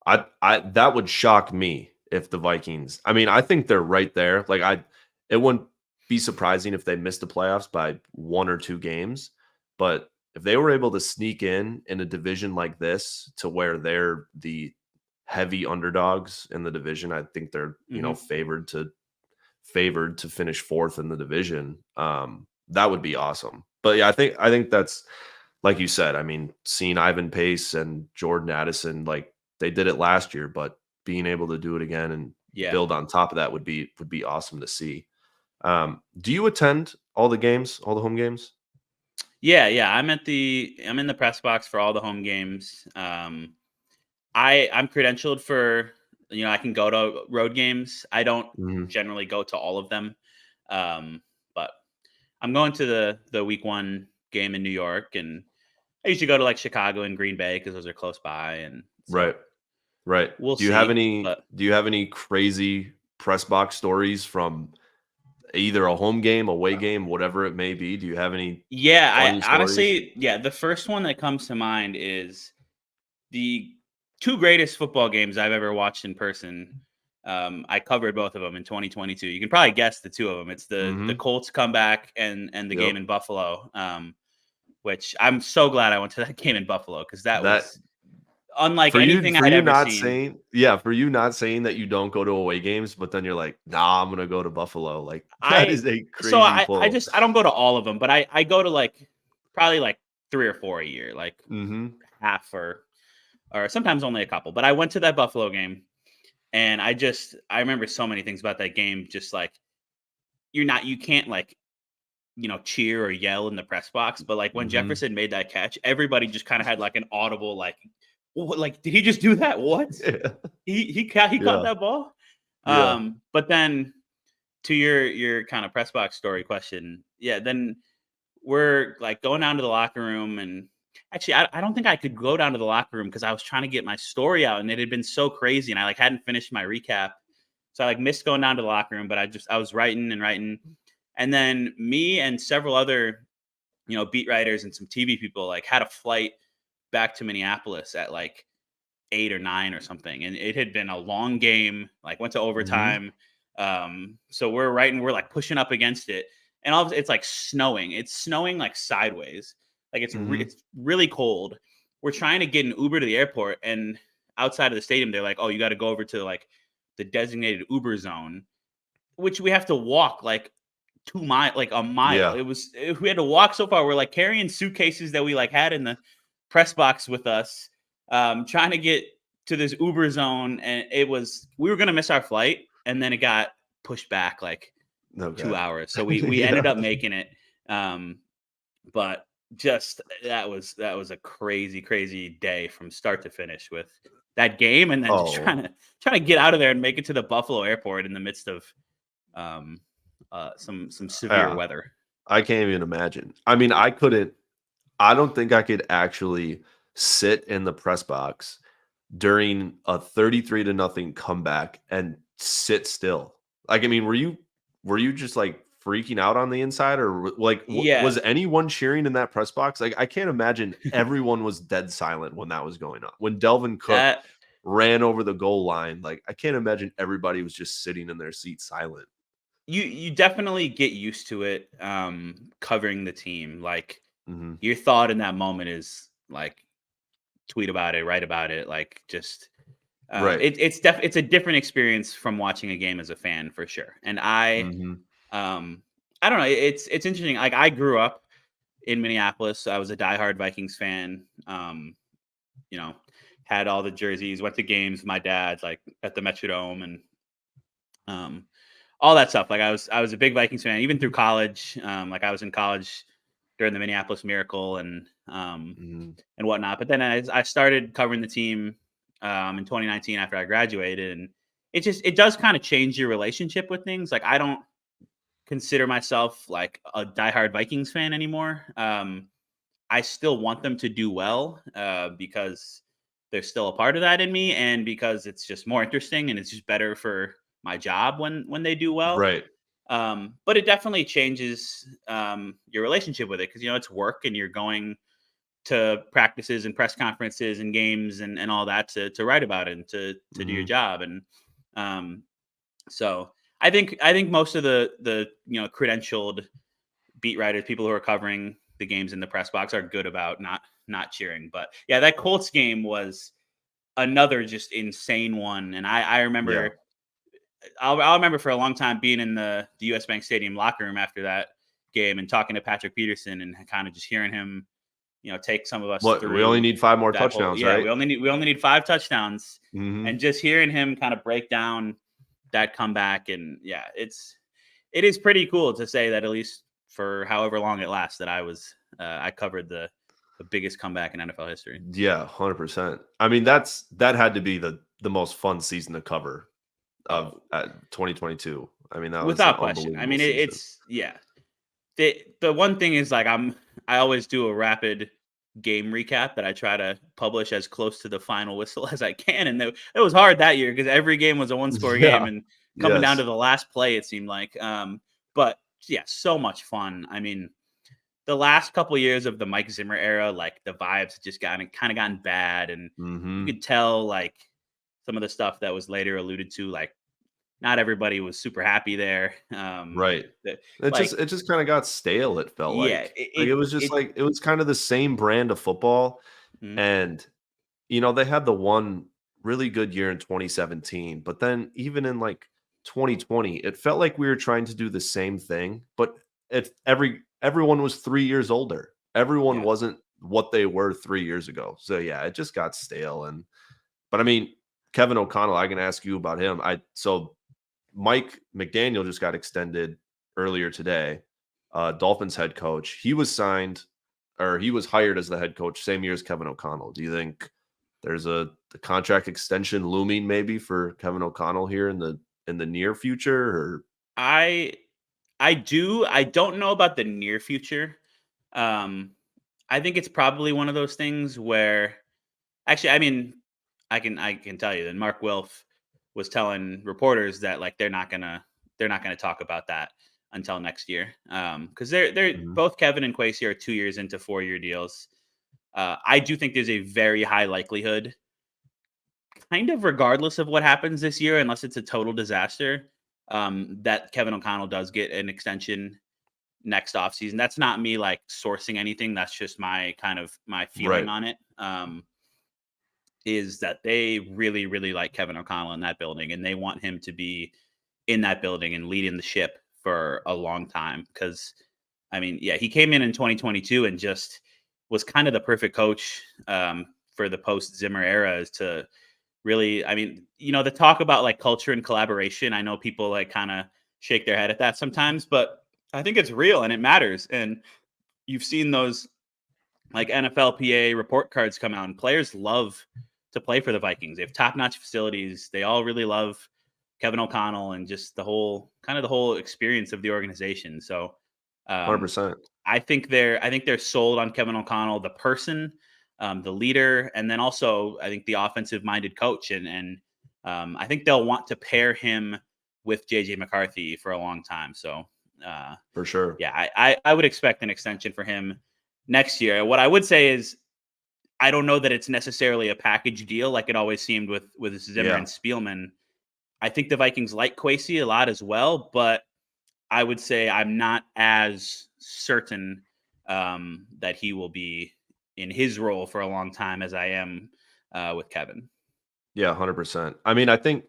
I that would shock me if the Vikings. I mean, I think they're right there. Like it wouldn't be surprising if they missed the playoffs by 1 or 2 games, but if they were able to sneak in a division like this to where they're the heavy underdogs in the division, I think they're, Hmm. favored to finish 4th in the division. That would be awesome. But yeah, I think that's like you said. I mean, seeing Ivan Pace and Jordan Addison, like they did it last year, but being able to do it again and Yeah. build on top of that would be awesome to see. Do you attend all the games, all the home games? Yeah, yeah. I'm in the press box for all the home games. I'm credentialed for, I can go to road games. I don't Mhm. generally go to all of them. But I'm going to the week 1 game in New York, and I usually go to like Chicago and Green Bay because those are close by, and so Right. Right. we'll see. But Do you have any crazy press box stories from either a home game, away game, whatever it may be? Do you have any yeah, funny I stories? honestly, yeah, the first one that comes to mind is the 2 greatest football games I've ever watched in person. I covered both of them in 2022. You can probably guess the 2 of them. It's the Mhm. Colts comeback and the game Yep. in Buffalo, which I'm so glad I went to that game in Buffalo because that That was unlike anything for I'd you ever not seen. saying yeah, for you not saying that you don't go to away games, but then you're like, "Nah, I'm gonna go to Buffalo." Like, that I is a so crazy pull. I don't go to all of them, but I go to like probably like 3 or 4 a year, like Mhm. half or sometimes only a couple. But I went to that Buffalo game, and I remember so many things about that game. Just like you can't like cheer or yell in the press box, but like when Mhm. Jefferson made that catch, everybody just kind of had like an audible like, what, like did he just do that? What Yeah. he caught Yeah. that ball? Yeah. But then to your kind of press box story question, yeah, then we're like going down to the locker room, and actually I don't think I could go down to the locker room because I was trying to get my story out and it had been so crazy and I like hadn't finished my recap. So I like missed going down to the locker room, but I was writing and writing. And then me and several other, beat writers and some TV people like had a flight back to Minneapolis at like 8 or 9 or something. And it had been a long game, like went to Mhm. overtime. So we're writing, we're like pushing up against it. And all of it's like snowing. It's snowing like sideways. Like Mhm. it's really cold. We're trying to get an Uber to the airport, and outside of the stadium, they're like, "Oh, you got to go over to like the designated Uber zone," which we have to walk like 2 mile, like a mile. Yeah. We had to walk so far. We're like carrying suitcases that we like had in the press box with us, trying to get to this Uber zone, and we were gonna miss our flight, and then it got pushed back like Okay. 2 hours. So we ended Yeah. up making it. Um, but just that was a crazy day from start to finish with that game, and then just Oh, trying to get out of there and make it to the Buffalo airport in the midst of um, some severe yeah. weather. I can't even imagine. I mean, I don't think I could actually sit in the press box during a 33 to nothing comeback and sit still. Like, I mean, were you just like freaking out on the inside or like Yeah, was anyone cheering in that press box? Like, I can't imagine everyone was dead silent when that was going on. When Delvin Cook that ran over the goal line, like I can't imagine everybody was just sitting in their seat silent. you definitely get used to it, covering the team. Like Mhm. your thought in that moment is like tweet about it, write about it, like just Right. it's a different experience from watching a game as a fan for sure. And Mhm. um I don't know, it's interesting. Like I grew up in Minneapolis. So I was a diehard Vikings fan. You know, had all the jerseys, went to games with my dad, like at the Metrodome, and um all that stuff. Like I was a big Vikings fan even through college. Like I was in college during the Minneapolis Miracle Mhm. and whatnot. But then I started covering the team in 2019 after I graduated, and it does kind of change your relationship with things. Like I don't consider myself like a diehard Vikings fan anymore. I still want them to do well because there's still a part of that in me, and because it's just more interesting and it's just better for my job when they do well. Right. But it definitely changes your relationship with it because it's work and you're going to practices and press conferences and games and all that to write about it and to do your Mhm. job. And um, so I think most of the credentialed beat writers, people who are covering the games in the press box, are good about not cheering. But yeah, that Colts game was another just insane one. And I Yeah. remember I'll remember for a long time being in the US Bank Stadium locker room after that game and talking to Patrick Peterson and kind of just hearing him take some of us What, we only through need 5 more that whole. touchdowns, Yeah, right? we only need 5 touchdowns, and Mhm. just hearing him kind of break down that comeback, and yeah, it is pretty cool to say that, at least for however long it lasts, that I covered the biggest comeback in NFL history. Yeah, 100%. I mean, that had to be the most fun season to cover of, Oh, 2022. I mean, that was an without question. I unbelievable mean, season. it's yeah. The one thing is, like, I always do a rapid game recap that I try to publish as close to the final whistle as I can, and it was hard that year because every game was a one score game, Yeah. and coming down to Yes. the last play, it seemed like. But yeah, so much fun. I mean, the last couple years of the Mike Zimmer era, like, the vibes had just gotten bad, and you Mhm. could tell, like, some of the stuff that was later alluded to, like, not everybody was super happy there. Right. The, It just like, it just kinda got stale, it felt yeah, like. Like, it was just like it was kind of the same brand of football, mhm, and, they had the one really good year in 2017, but then even in, like, 2020, it felt like we were trying to do the same thing, but everyone was 3 years older. Everyone yeah. wasn't what they were 3 years ago. So, yeah, it just got stale, but, I mean, Kevin O'Connell, I can ask you about him. Mike McDaniel just got extended earlier today, Dolphins head coach. He was hired as the head coach same year as Kevin O'Connell. Do you think there's the contract extension looming maybe for Kevin O'Connell here in the near future? Or I I do. I don't know about the near future. Um, I think it's probably one of those things where, actually, I mean, I can tell you that Mark Wilf was telling reporters that, like, they're not gonna talk about that until next year. Because they're Mhm. both Kevin and Quasey are 2 years into 4-year deals. I do think there's a very high likelihood, kind of regardless of what happens this year, unless it's a total disaster, that Kevin O'Connell does get an extension next offseason. That's not me, like, sourcing anything. That's just my feeling Right. on it. Is that they really, really like Kevin O'Connell in that building, and they want him to be in that building and leading the ship for a long time. Because, I mean, yeah, he came in 2022 and just was kind of the perfect coach, for the post Zimmer era, is to really, I mean, the talk about, like, culture and collaboration. I know people, like, kind of shake their head at that sometimes, but I think it's real and it matters. And you've seen those, like, NFLPA report cards come out, and players love to play for the Vikings. They have top-notch facilities. They all really love Kevin O'Connell and just the whole experience of the organization. So, um, 100%. I think they're sold on Kevin O'Connell, the person, the leader, and then also I think the offensive-minded coach, and I think they'll want to pair him with JJ McCarthy for a long time. So, uh, For sure. yeah, I would expect an extension for him next year. What I would say is, I don't know that it's necessarily a package deal like it always seemed with Zimmer Yeah. and Spielman. I think the Vikings like Quasey a lot as well, but I would say I'm not as certain, that he will be in his role for a long time as I am, with Kevin. Yeah, 100%. I mean, I think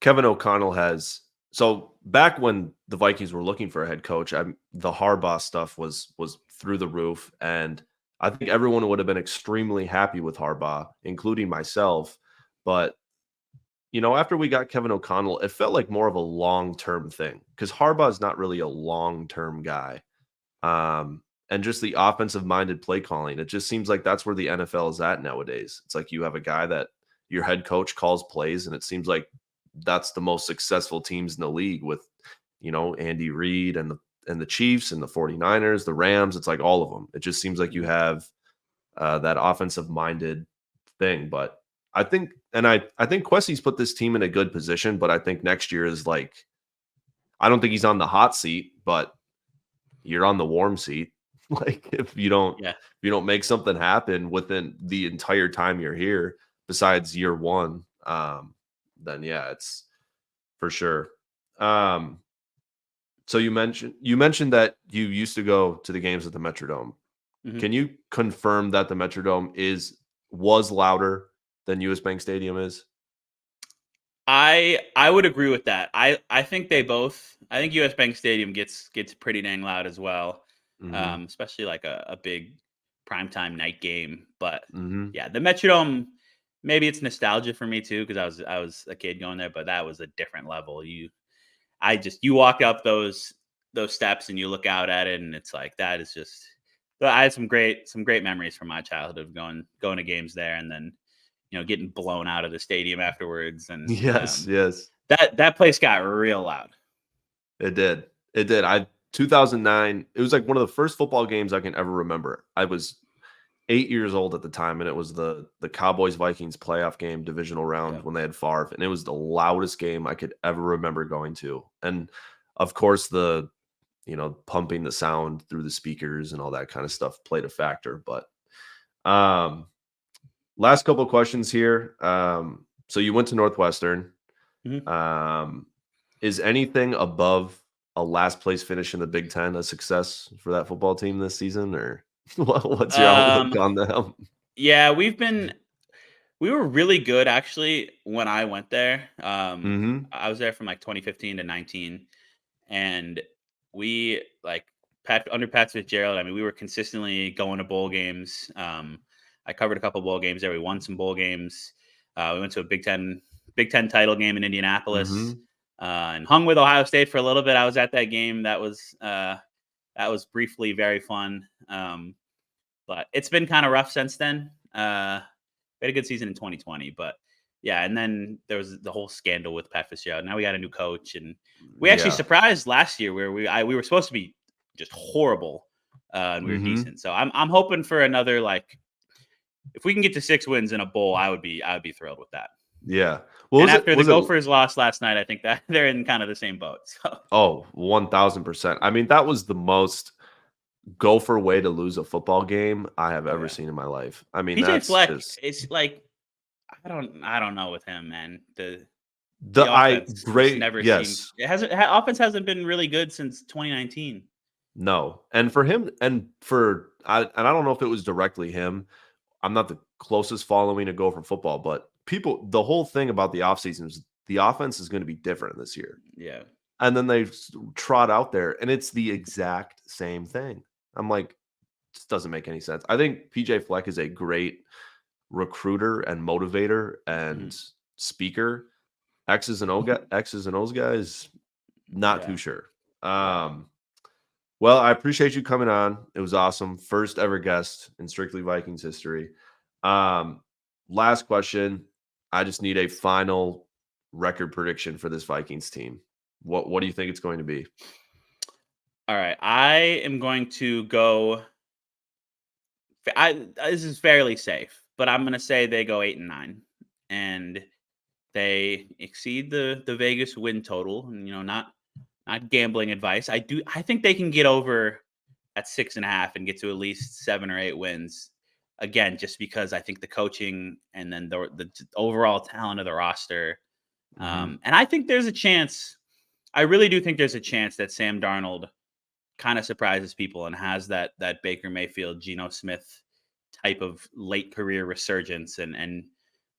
Kevin O'Connell has so back when the Vikings were looking for a head coach, the Harbaugh stuff was through the roof, and I think everyone would have been extremely happy with Harbaugh, including myself. But after we got Kevin O'Connell, it felt like more of a long term thing because Harbaugh is not really a long term guy. And just the offensive minded play calling, it just seems like that's where the NFL is at nowadays. It's like you have a guy that your head coach calls plays, and it seems like that's the most successful teams in the league with, Andy Reid and the Chiefs and the 49ers, the Rams. It's like all of them. It just seems like you Mhm. have that offensive minded thing. But I think Quessie's put this team in a good position, but I think next year is like I don't think he's on the hot seat, but you're on the warm seat. Like Yeah. if you don't make something happen within the entire time you're here, besides year one, then yeah, it's for sure. Um, so you mentioned that you used to go to the games at the Metrodome. Mhm. Can you confirm that the Metrodome was louder than US Bank Stadium is? I would agree with that. I think US Bank Stadium gets pretty dang loud as well. Hmm. Especially like a big primetime night game. But Mhm. yeah, the Metrodome, maybe it's nostalgia for me too because I was a kid going there, but that was a different level. You walk up those steps and you look out at it, and it's like that is just. But I had some great memories from my childhood of going to games there, and then getting blown out of the stadium afterwards, and Yes, yes. that place got real loud. It did. It did. 2009, it was like one of the first football games I can ever remember. I was 8 years old at the time, and it was the Cowboys Vikings playoff game, divisional round Yeah. when they had Favre, and it was the loudest game I could ever remember going to. And of course, pumping the sound through the speakers and all that kind of stuff played a factor. But um, last couple of questions here. So you went to Northwestern. Mhm. Um, is anything above a last place finish in the Big Ten a success for that football team this season, or what's your outlook Um, on them? yeah, we were really good actually when I went there. Mhm, I was there from like 2015 to 19, and we like Pat Fitzgerald. I mean, we were consistently going to bowl games. I covered a couple bowl games there. We won some bowl games. We went to a Big Ten title game in Indianapolis, mhm. and hung with Ohio State for a little bit. I was at that game. That was briefly very fun. But it's been kind of rough since then. We had a good season in 2020, but yeah, and then there was the whole scandal with Pat Fitzgerald. Now we got a new coach, and we actually Yeah. surprised last year where we were supposed to be just horrible, and we were Mhm. decent. So I'm hoping for another like if we can get to 6 wins in a bowl, I would be thrilled with that. Yeah. Well, And was it after the was it Gophers lost last night, I think that they're in kind of the same boat. So Oh, 1000%. I mean, that was the most gopher way to lose a football game I have oh ever yeah, seen in my life. I mean, PJ that's Fleck just is like I don't know with him, man. The the I offense just great never seems yes. it hasn't offense hasn't been really good since 2019. No. And for him and for I don't know if it was directly him. I'm not the closest following to Gopher football, but the whole thing about the offseason is the offense is gonna be different this year. Yeah. And then they trot out there, and it's the exact same thing. I'm like, "This doesn't make any sense." I think PJ Fleck is a great recruiter and motivator and Mhm. speaker. X's and O's guys, not too Yeah. sure. Yeah. Um, well, I appreciate you coming on. It was awesome. First ever guest in Strictly Vikings history. Um, last question. I just need a final record prediction for this Vikings team. What do you think it's going to be? All right. I am going to go this is fairly safe, but I'm going to say they go 8-9 and they exceed the Vegas win total, and not gambling advice. I think they can get over at 6.5 and get to at least 7 or 8 wins. Again, just because I think the coaching and then the overall talent of the roster. Mhm. And I think there's a chance. I really do think there's a chance that Sam Darnold kind of surprises people and has that Baker Mayfield, Geno Smith type of late career resurgence and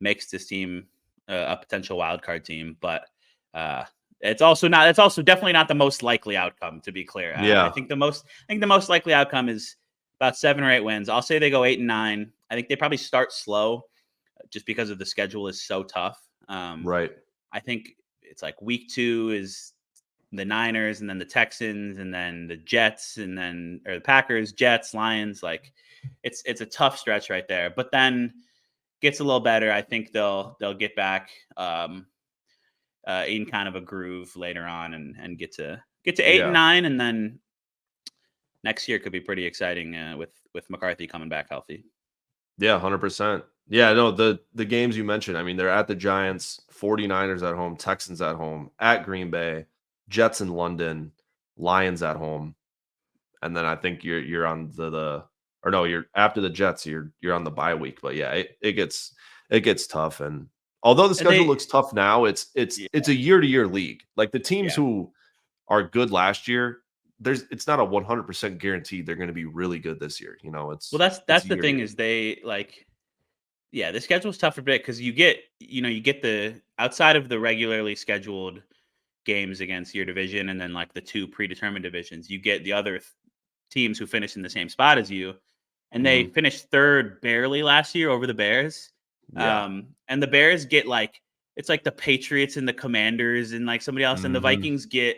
makes this team a potential wild card team. But uh, it's also not. It's also definitely not the most likely outcome. To be clear, I Yeah. think the most likely outcome is about 7 or 8 wins. I'll say they go 8-9. I think they probably start slow just because of the schedule is so tough. Right. I think it's like week 2 is the Niners and then the Texans and then the Jets and then or the Packers, Jets, Lions. Like it's a tough stretch right there. But then gets a little better. I think they'll get back in kind of a groove later on and get to eight and Yeah. nine, and then next year could be pretty exciting with McCarthy coming back healthy. Yeah, 100%. Yeah, no, the games you mentioned, I mean, they're at the Giants, 49ers at home, Texans at home, at Green Bay, Jets in London, Lions at home, and then I think you're on the or no, you're after the Jets, you're on the bye week. But yeah, it gets tough. And although the And schedule they looks tough now, it's yeah. a year-to-year league. Like the teams Yeah. who are good last year, it's not a 100% guaranteed they're going to be really good this year. Well, It's that's it's the year to thing year. is they like yeah, the schedule's tough a bit because you get the outside of the regularly scheduled games against your division and then like the two predetermined divisions, you get the other teams who finish in the same spot as you. and they finished third barely last year over the Bears. Yeah. And the Bears get like it's like the Patriots and the Commanders and like somebody else, and the Mhm. Vikings get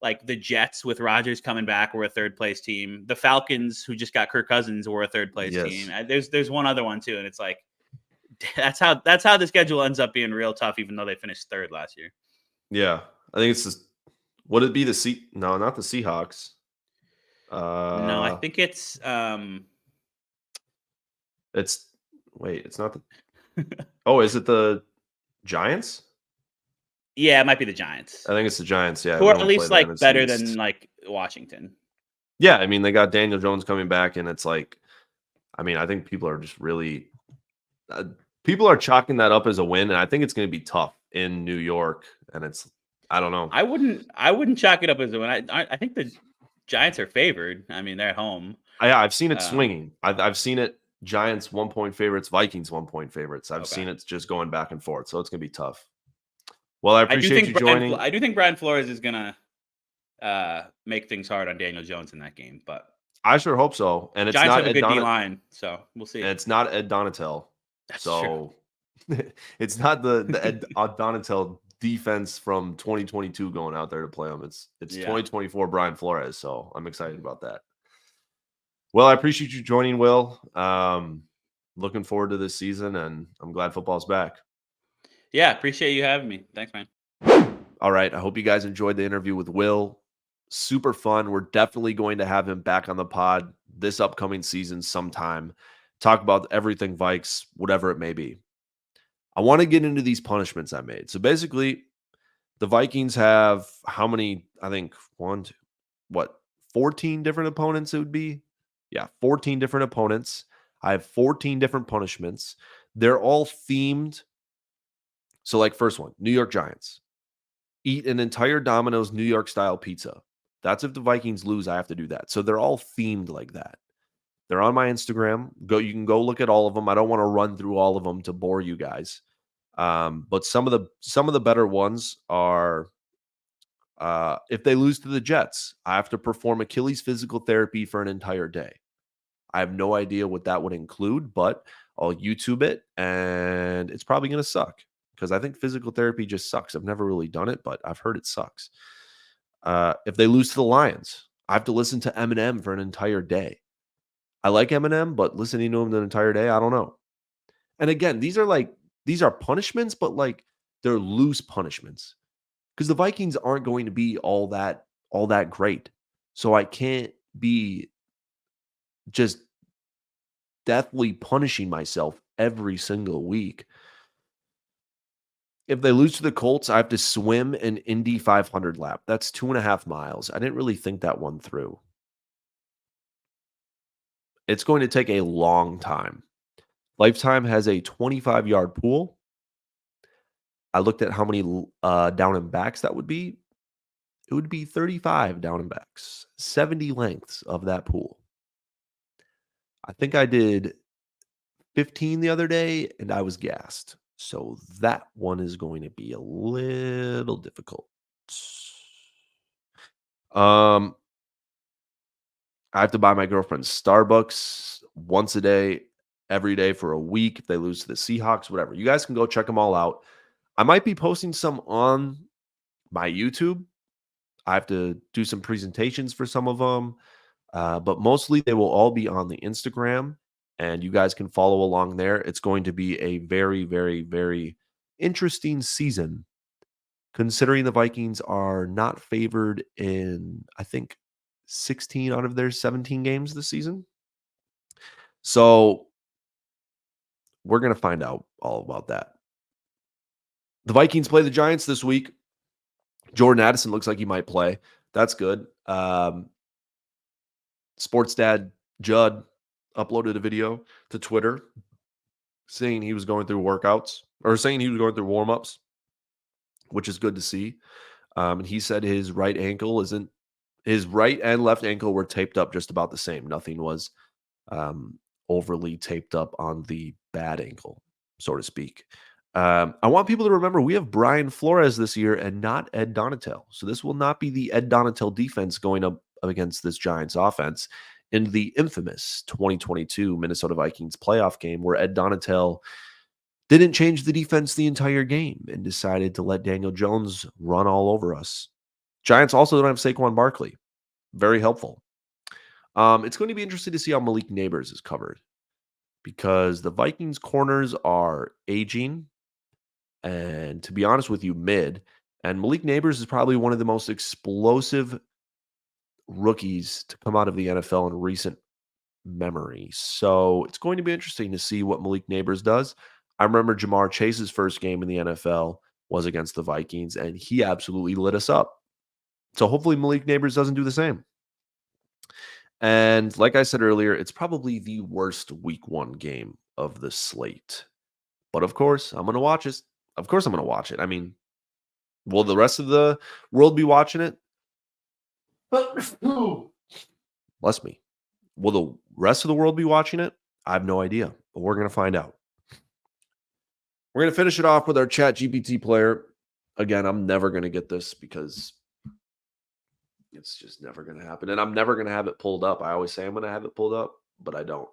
like the Jets with Rodgers coming back were a third place team. The Falcons, who just got Kirk Cousins, were a third place team. Yes. There's one other one too, and it's like that's how the schedule ends up being real tough, even though they finished third last year. Yeah. I think it's just would it be the no, not the Seahawks. No, I Uh think it's it's wait, it's not the Oh, is it the Giants? yeah, it might be the Giants, I think it's the Giants. Yeah, who we are at don't play least the like NFC better than East. like Washington. Yeah, I mean, they got Daniel Jones coming back, and it's like, I mean, I think people are just really, uh, people are chalking that up as a win, and I think it's going to be tough in New York. And it's, I don't know. I wouldn't chalk it up as a win. I think the Giants are favored. I mean, they're at home. I've seen it Um, swinging. I've seen it. Giants 1 point favorites, Vikings 1 point favorites. I've okay. seen it just going back and forth, so it's going to be tough. Well, I appreciate you joining. I do think Brian Flores is gonna make things hard on Daniel Jones in that game, but I sure hope so. And it's Giants not have a Ed good D Donat, line, so we'll and see. it's not Ed Donatel. That's true. So it's not the Ed Donatel defense from 2022 going out there to play them. It's Yeah. 2024 Brian Flores. So I'm excited about that. Well, I appreciate you joining, Will. Looking forward to this season, and I'm glad football's back. Yeah, appreciate you having me. Thanks, man. All right. I hope you guys enjoyed the interview with Will. Super fun. We're definitely going to have him back on the pod this upcoming season sometime. Talk about everything Vikes, whatever it may be. I want to get into these punishments I made. So basically, the Vikings have how many? I think 14 different opponents it would be? Yeah, 14 different opponents. I have 14 different punishments. They're all themed. So, like, first one, New York Giants. Eat an entire Domino's New York style pizza. That's if the Vikings lose, I have to do that. So they're all themed like that. They're on my Instagram. You can go look at all of them. I don't want to run through all of them to bore you guys. But some of the better ones are if they lose to the Jets, I have to perform Achilles physical therapy for an entire day. I have no idea what that would include, but I'll YouTube it, and it's probably going to suck because I think physical therapy just sucks. I've never really done it, but I've heard it sucks. If they lose to the Lions, I have to listen to Eminem for an entire day. I like Eminem, but listening to him the entire day, I don't know. And again, these are punishments, but like they're loose punishments because the Vikings aren't going to be all that great. So I can't be just deathly punishing myself every single week. If they lose to the Colts, I have to swim an Indy 500 lap. That's 2.5 miles. I didn't really think that one through. It's going to take a long time. Lifetime has a 25-yard pool. I looked at how many down and backs that would be. It would be 35 down and backs, 70 lengths of that pool. I think I did 15 the other day, and I was gassed. So that one is going to be a little difficult. Um, I have to buy my girlfriend Starbucks once a day, every day for a week. If they lose to the Seahawks, whatever. You guys can go check them all out. I might be posting some on my YouTube. I have to do some presentations for some of them, but mostly they will all be on the Instagram, and you guys can follow along there. It's going to be a very, very, very interesting season, considering the Vikings are not favored in, I think, 16 out of their 17 games this season. So we're going to find out all about that. The Vikings play the Giants this week. Jordan Addison looks like he might play. That's good. Sports Dad Judd uploaded a video to Twitter saying he was going through workouts or saying he was going through warm-ups, which is good to see. And he said his right and left ankle were taped up just about the same. Nothing was overly taped up on the bad ankle, so to speak. I want people to remember we have Brian Flores this year and not Ed Donatel. So this will not be the Ed Donatel defense going up against this Giants offense. in the infamous 2022 Minnesota Vikings playoff game where Ed Donatel didn't change the defense the entire game and decided to let Daniel Jones run all over us. Giants also don't have Saquon Barkley. Very helpful. It's going to be interesting to see how Malik Neighbors is covered because the Vikings corners are aging and, to be honest with you, mid. And Malik Neighbors is probably one of the most explosive rookies to come out of the NFL in recent memory. So it's going to be interesting to see what Malik Neighbors does. I remember Jamar Chase's first game in the NFL was against the Vikings, and he absolutely lit us up. So hopefully Malik Neighbors doesn't do the same. And like I said earlier, it's probably the worst week 1 game of the slate. But of course, I'm going to watch it. Of course, I'm going to watch it. I mean, will the rest of the world be watching it? Bless me. Will the rest of the world be watching it? I have no idea, but we're going to find out. We're going to finish it off with our Chat GPT player. Again, I'm never going to get this because it's just never going to happen. And I'm never going to have it pulled up. I always say I'm going to have it pulled up, but I don't.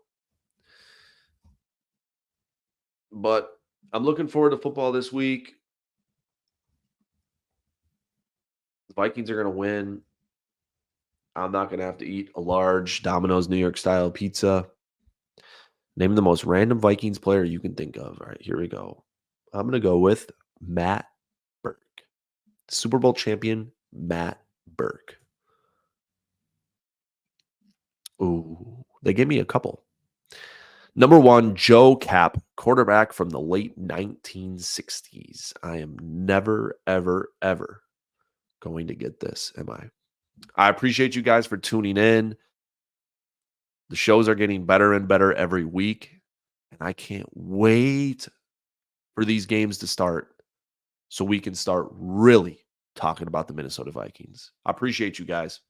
But I'm looking forward to football this week. The Vikings are going to win. I'm not going to have to eat a large Domino's New York style pizza. Name the most random Vikings player you can think of. All right, here we go. I'm going to go with Matt Burke. Super Bowl champion Matt Burke. Ooh, they gave me a couple. Number 1, Joe Cap, quarterback from the late 1960s. I am never, ever, ever going to get this, am I? I appreciate you guys for tuning in. The shows are getting better and better every week, and I can't wait for these games to start so we can start really talking about the Minnesota Vikings. I appreciate you guys.